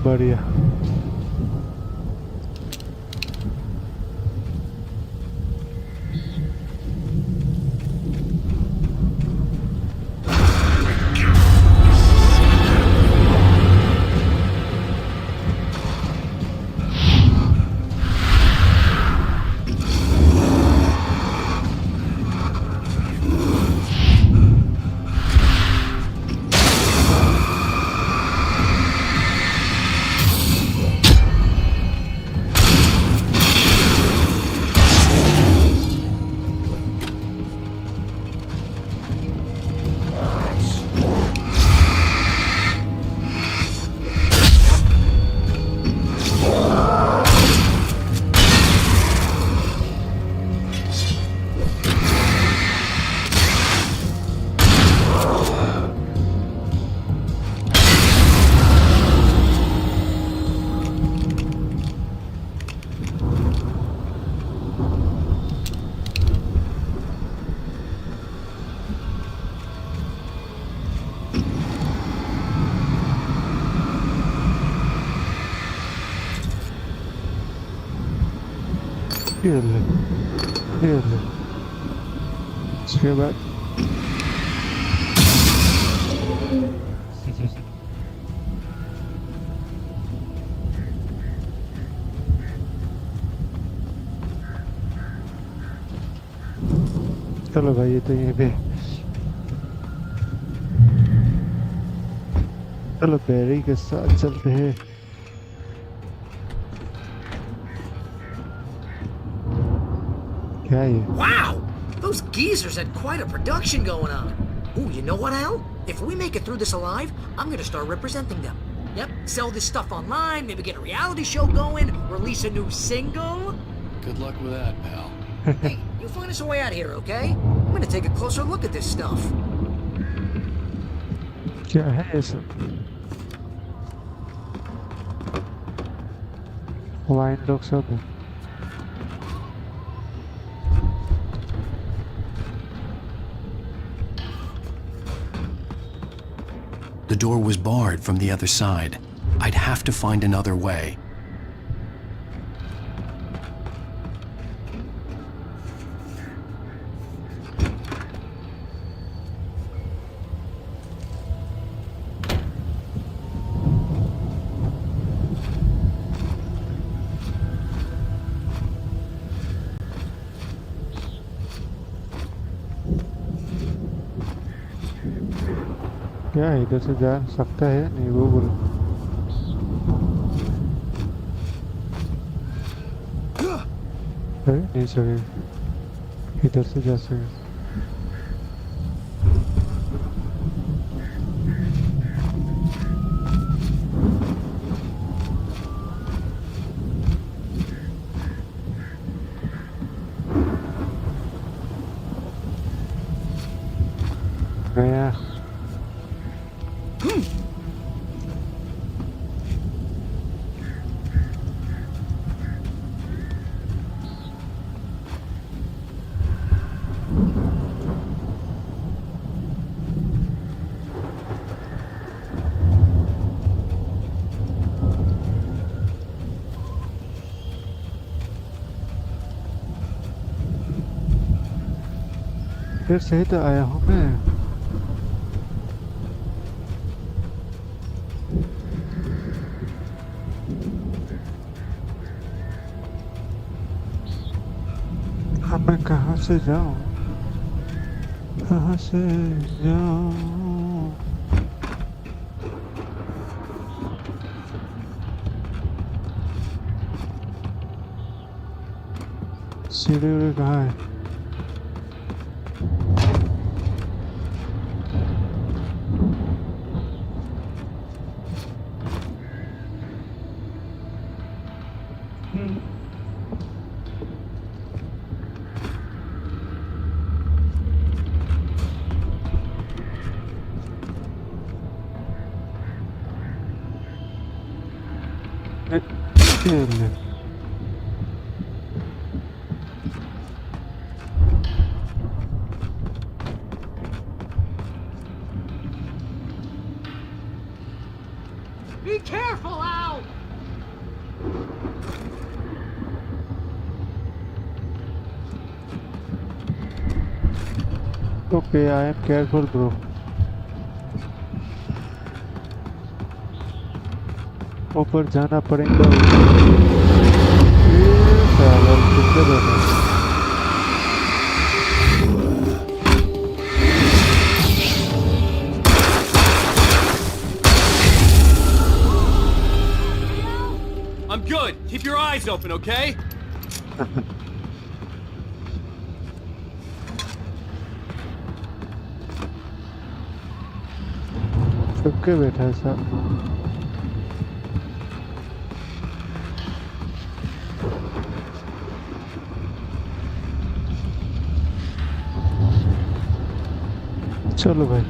बढ़िया। ये ले इसके बाद चलो भाई ये तो ये पे चलो बैरी के साथ चलते हैं। क्या है ये? Wow! Those geezers had quite a production going on. Ooh, you know what, Al? If we make it through this alive, I'm gonna start representing them. Yep, sell this stuff online, maybe get a reality show going, release a new single. Good luck with that, pal. Hey, you find us a way out of here, okay? I'm gonna take a closer look at this stuff. क्या है ये सब? Wine लोग सब है। The door was barred from the other side. I'd have to find another way. क्या है इधर से जा सकता है? नहीं वो बोलो। अरे नहीं सके, इधर से जा सके। गया फिर सही तो आया हूँ मैं। अब मैं कहाँ से जाऊँ? कहाँ से जाऊँ? सीढ़ी उड़ी कहाँ है? Be careful, Al! Okay, I am careful, bro. ऊपर जाना पड़ेगा। ये साला किधर है? I'm good. Keep your eyes open, okay? छुप के बैठा है सब। चलो भाई।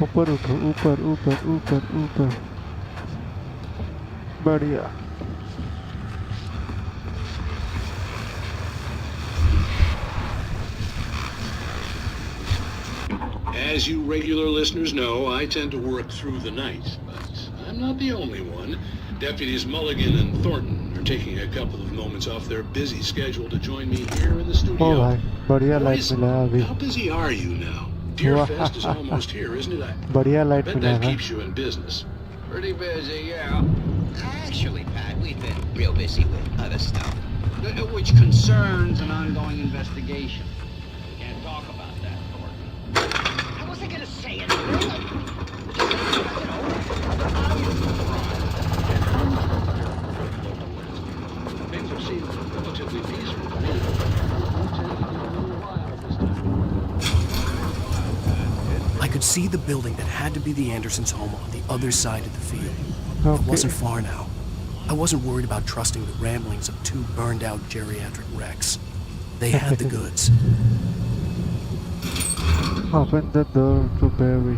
ऊपर उठो, ऊपर ऊपर ऊपर ऊपर। बढ़िया। As you regular listeners know, I tend to work through the night, but I'm not the only one. Deputies Mulligan and Thornton are taking a couple of moments off their busy schedule to join me here in the studio. ओ भाई, बढ़िया light Boys, मिला है अभी। how busy are you now? Deerfest is almost here, isn't it? बढ़िया light Bet मिला that है। keeps you in business. Pretty busy, yeah. Actually, Pat, we've been real busy with other stuff. Which concerns an ongoing investigation. We can't talk about that, Thornton. I was wasn't gonna say anything. Things have seemed relatively peaceful to me. It won't take a little while this time. I could see the building that had to be the Andersons' home on the other side of the field. Okay. It wasn't far now. I wasn't worried about trusting the ramblings of two burned-out geriatric wrecks. They had the goods. Open the door to Barry.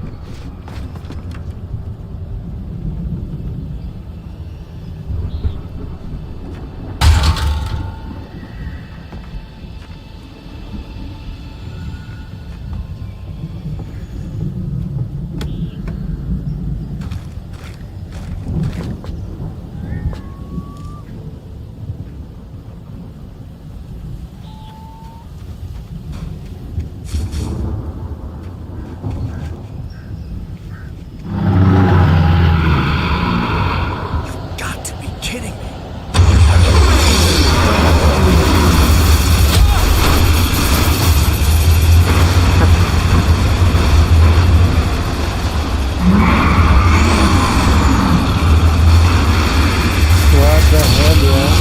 Got to be kidding me. What the hell, yeah?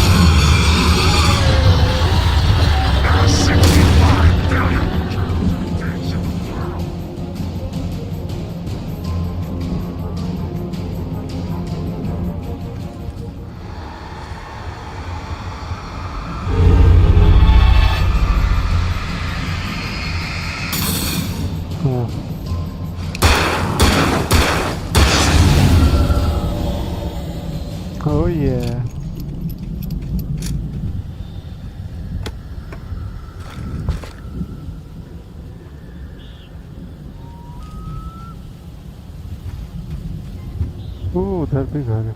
Oh. Oh yeah. उधर भी घर है।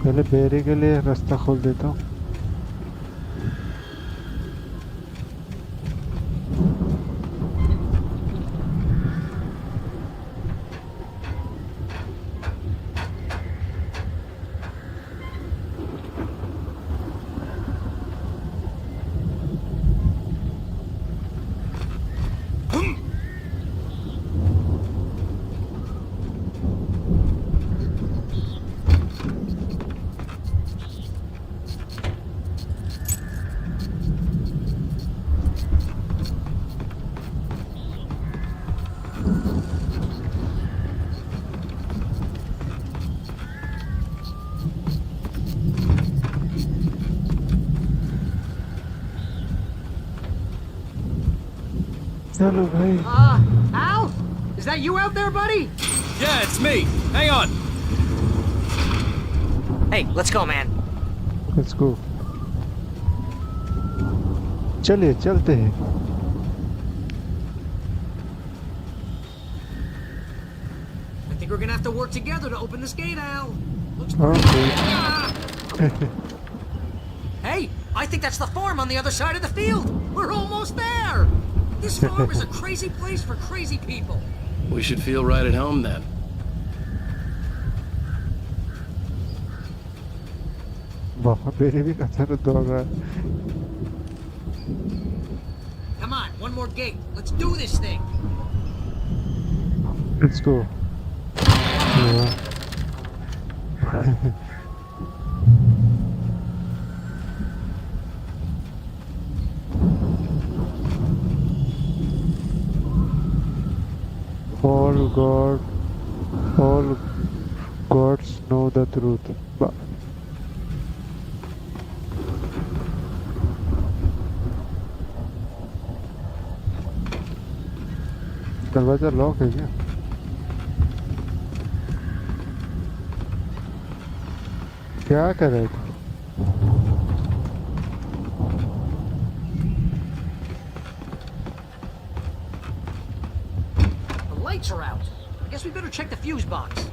पहले berry के लिए रास्ता खोल देता हूँ। चलो भाई। Al? Is that you out there, buddy? Yeah, it's me. Hang on. Hey, let's go, man. Let's go. चलिए चलते हैं। I think we're gonna have to work together to open this gate, Al. Looks Okay. Hey, I think that's the farm on the other side of the field. We're almost there. This farm is a crazy place for crazy people. We should feel right at home then. वाह berry भी कचरा दौड़ रहा है। Come on, one more gate. Let's do this thing. Let's go. Yeah. all gods know the truth. दरवाजा lock है क्या? क्या कर रहे थे? The lights are out. I guess we better check the fuse box.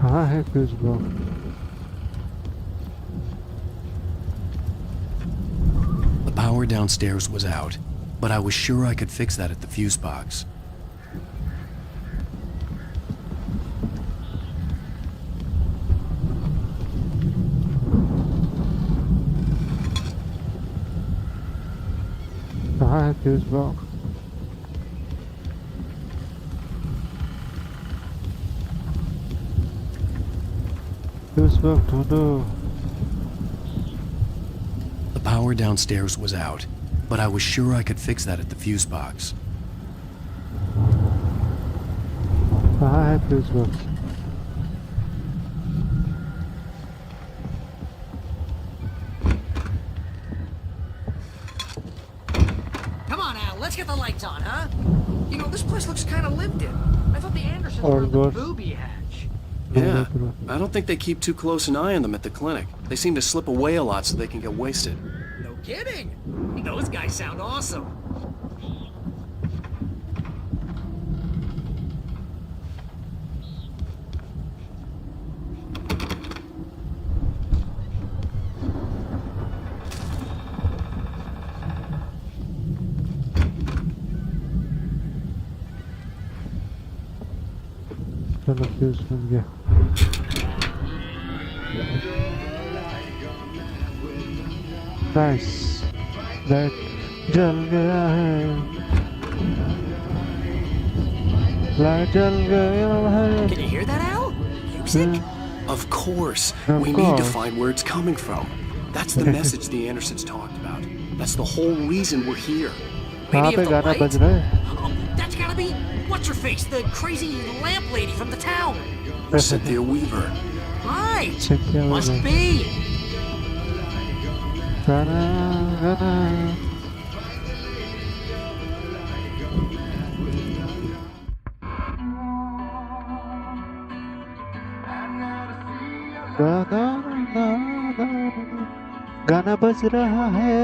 हाँ है fuse box. The power downstairs was out. but I was sure I could fix that at the fuse box. कहाँ है fuse box? Fuse box ढूंढो। The power downstairs was out, but I was sure I could fix that at the fuse box. कहाँ है fuse box? Come on, Al, let's get the lights on, huh? You know, this place looks kind of lived in. I thought the Andersons were in the booby hatch. Yeah, I don't think they keep too close an eye on them at the clinic. They seem to slip away a lot so they can get wasted. No kidding. Those guys sound awesome. चलो fuse मिल गया। Nice, light जल गया है, light जल गया है। Can you hear that, Al? Music? Of course. We need to find where it's coming from. That's the message the Andersons talked about. That's the whole reason we're here. कहाँ पे गाना बज रहा है? Oh, that's gotta be what's her face, the crazy lamp lady from the town. Cynthia Weaver. Right. Cynthia Must Weaver. be. गाना गाना गाना बज रहा है,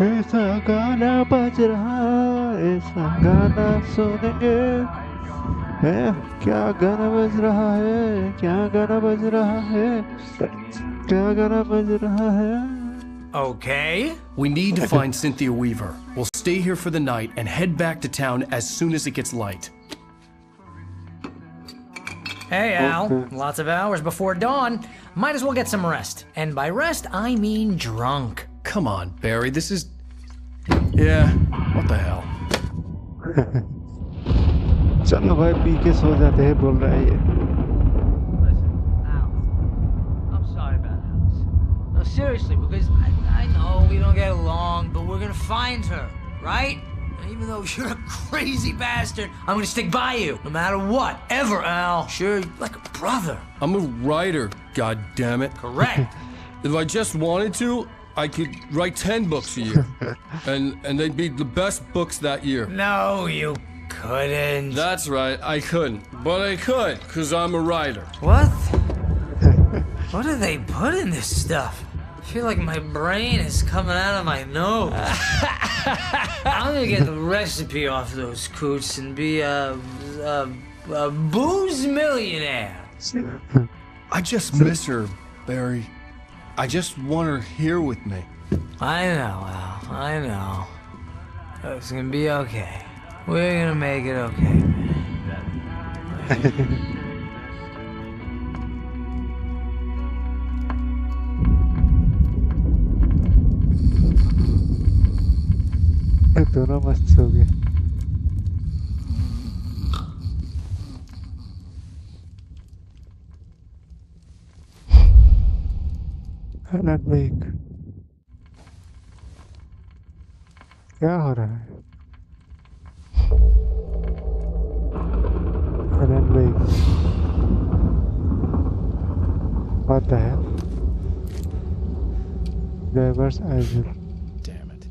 ऐसा गाना बज रहा है, ऐसा गाना सुनेंगे। क्या गाना बज रहा है, क्या गाना बज रहा है, क्या गाना बज रहा है? Okay. We need to find Cynthia Weaver. We'll stay here for the night and head back to town as soon as it gets light. Hey, Al. Lots of hours before dawn. Might as well get some rest. And by rest, I mean drunk. Come on, Barry. This is... Yeah, what the hell? चलो भाई P के सो जाते हैं, बोल रहा है ये। I'm sorry about Alice. No, seriously, because I know we don't get along, but we're gonna find her, right? And even though you're a crazy bastard, I'm gonna stick by you, no matter what, ever, Al. Sure, like a brother. I'm a writer, goddammit. Correct. If I just wanted to, I could write 10 books a year. and they'd be the best books that year. No, you couldn't. That's right, I couldn't. But I could, because I'm a writer. What? What do they put in this stuff? I feel like my brain is coming out of my nose. I'm gonna get the recipe off those coots and be a booze millionaire. I just miss her, Barry. I just want her here with me. I know, Al. I know. It's gonna be okay. We're gonna make it okay. दोनों मस्त सो गए। Alan Wake, क्या हो रहा है? Alan Wake, what the hell? Drivers Isle. Damn it.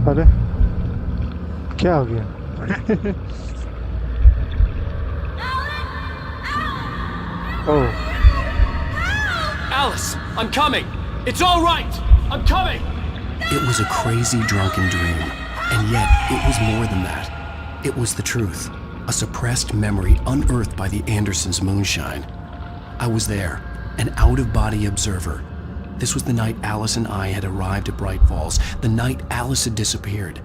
अरे क्या हो गया? Oh. Alice, I'm coming. It's all right. I'm coming. It was a crazy drunken dream, and yet it was more than that. It was the truth, a suppressed memory unearthed by the Andersons' moonshine. I was there, an out-of-body observer. This was the night Alice and I had arrived at Bright Falls, the night Alice had disappeared.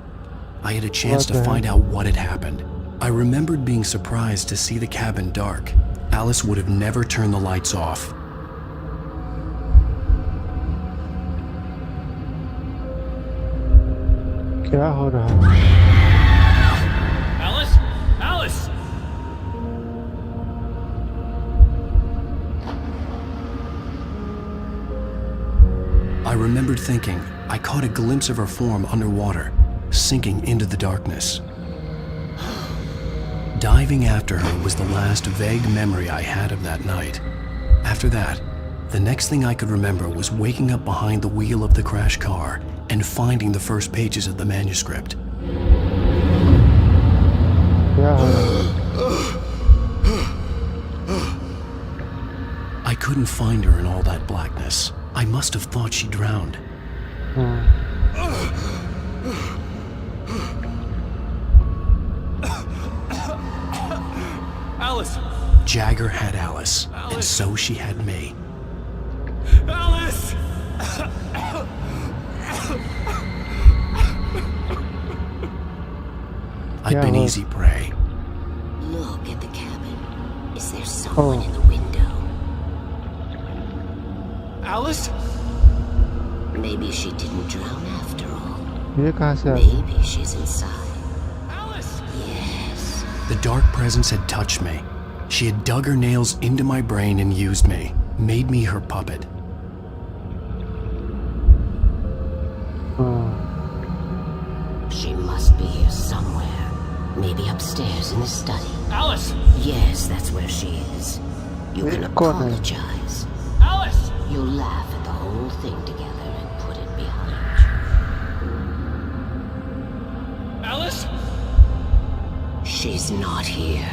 I had a chance to find out what had happened. I remembered being surprised to see the cabin dark. Alice would have never turned the lights off. क्या हो रहा है? Alice? Alice! I remembered thinking I caught a glimpse of her form underwater, sinking into the darkness. Diving after her was the last vague memory I had of that night. After that, the next thing I could remember was waking up behind the wheel of the crash car and finding the first pages of the manuscript. I couldn't find her in all that blackness. I must have thought she drowned. Alice! Jagger had Alice, and so she had me. Alice! I'd been easy prey. Look at the cabin. Is there someone in the window? Alice? Maybe she didn't drown after all. ये कहाँ से आ गई? Maybe she's inside. Alice! Yes. The dark presence had touched me. She had dug her nails into my brain and used me, made me her puppet. She must be here somewhere. Maybe upstairs in the study. Alice! Yes, that's where she is. You can apologize. Alice! You'll laugh at the whole thing together and put it behind you. Alice? She's not here.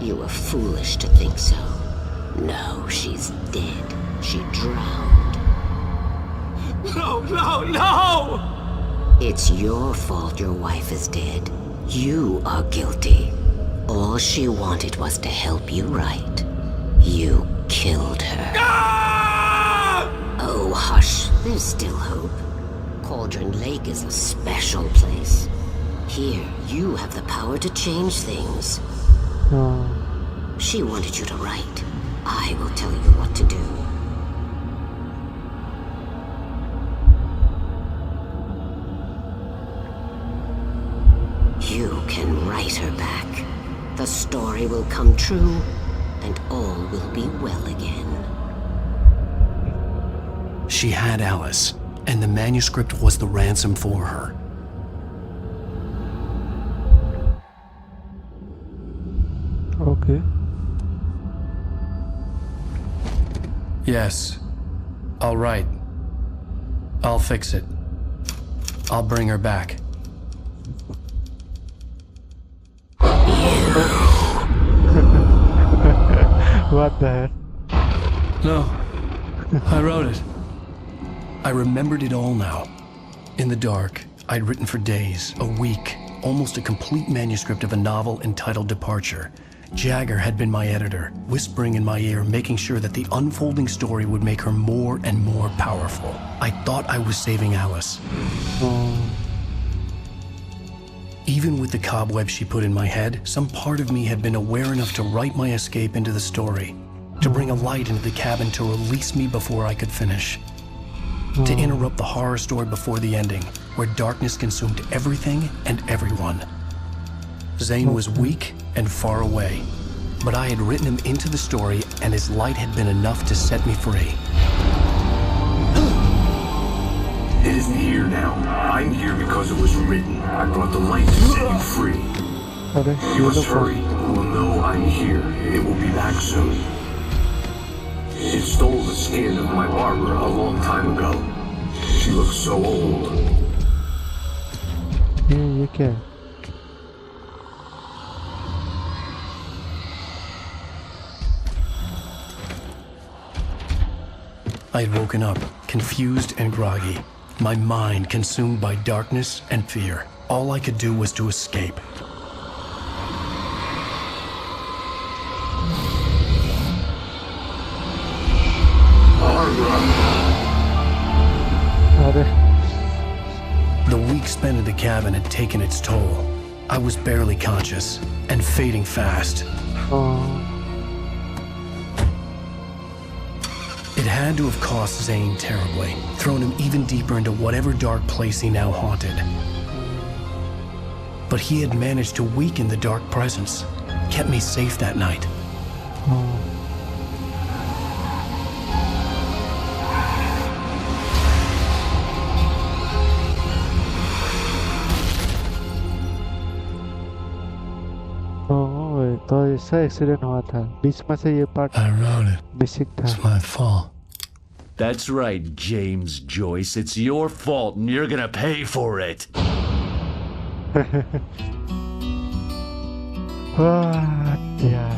You were foolish to think so. No, she's dead. She drowned. No, no, no! It's your fault your wife is dead. You are guilty. All she wanted was to help you right. You killed her. Oh, hush. There's still hope. Cauldron Lake is a special place. Here, you have the power to change things. She wanted you to write. I will tell you what to do. You can write her back. The story will come true, and all will be well again. She had Alice, and the manuscript was the ransom for her. Okay. Yes. I'll write. I'll fix it. I'll bring her back. What the hell? No. I wrote it. I remembered it all now. In the dark, I'd written for days, a week, almost a complete manuscript of a novel entitled Departure. Jagger had been my editor, whispering in my ear, making sure that the unfolding story would make her more and more powerful. I thought I was saving Alice. Even with the cobwebs she put in my head, some part of me had been aware enough to write my escape into the story, to bring a light into the cabin to release me before I could finish, to interrupt the horror story before the ending, where darkness consumed everything and everyone. Zane was weak and far away, but I had written him into the story, and his light had been enough to set me free. It isn't here now. I'm here because it was written. I brought the light to set you free. You must hurry. We'll know I'm here. It will be back soon. It stole the skin of my barber a long time ago. She looks so old. ये क्या है? I had woken up, confused and groggy, my mind consumed by darkness and fear. All I could do was to escape. 9/11 had taken its toll. I was barely conscious and fading fast. It had to have cost Zane terribly, thrown him even deeper into whatever dark place he now haunted. But he had managed to weaken the dark presence, kept me safe that night. ओह, तो ऐसा accident हुआ था, बीच में से ये part I wrote it. Missing था. It's my fault. That's right, James Joyce. It's your fault, and you're gonna pay for it. What? Yeah.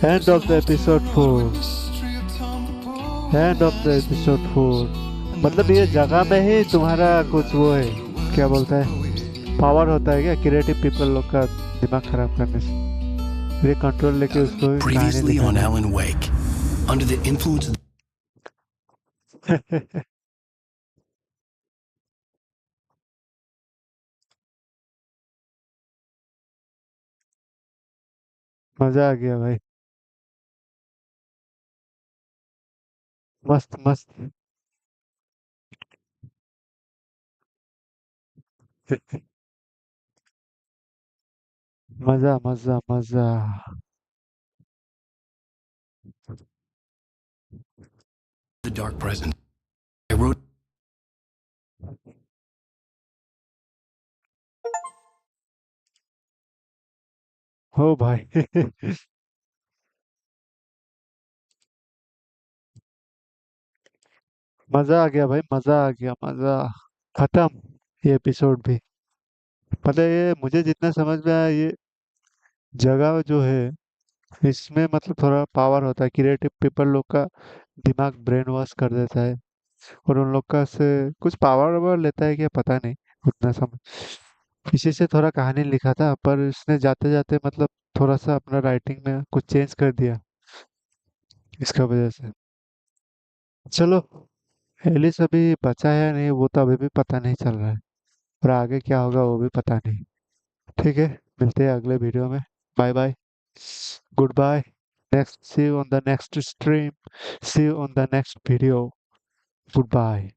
End of the episode 4. End of the episode 4. मतलब ये जगह में ही तुम्हारा कुछ वो है, क्या बोलता है, पावर होता है क्या, क्रिएटिव पीपल लोग का दिमाग खराब करने से, ये कंट्रोल लेके उसको कहानी Previously on दिखाना. Alan Wake, under the influence of मजा आ गया भाई, मस्त मस्त. मजा मजा मजा. the dark presence, I wrote हो भाई. मजा आ गया भाई, मजा आ गया, मजा. खत्म ये एपिसोड भी. पता है, ये मुझे जितना समझ में आया, ये जगह जो है इसमें मतलब थोड़ा पावर होता है, क्रिएटिव पीपल लोग का दिमाग ब्रेन वॉश कर देता है, और उन लोग का से कुछ पावर वावर लेता है क्या पता नहीं, उतना समझ. इसी से थोड़ा कहानी लिखा था, पर इसने जाते जाते मतलब थोड़ा सा अपना राइटिंग में कुछ चेंज कर दिया इसका वजह से. चलो, एलिस अभी बचा है या नहीं वो तो अभी भी पता नहीं चल रहा है, और आगे क्या होगा वो भी पता नहीं. ठीक है, मिलते हैं अगले वीडियो में. Bye bye, goodbye. Next, see you on the next stream, see you on the next video. Good bye.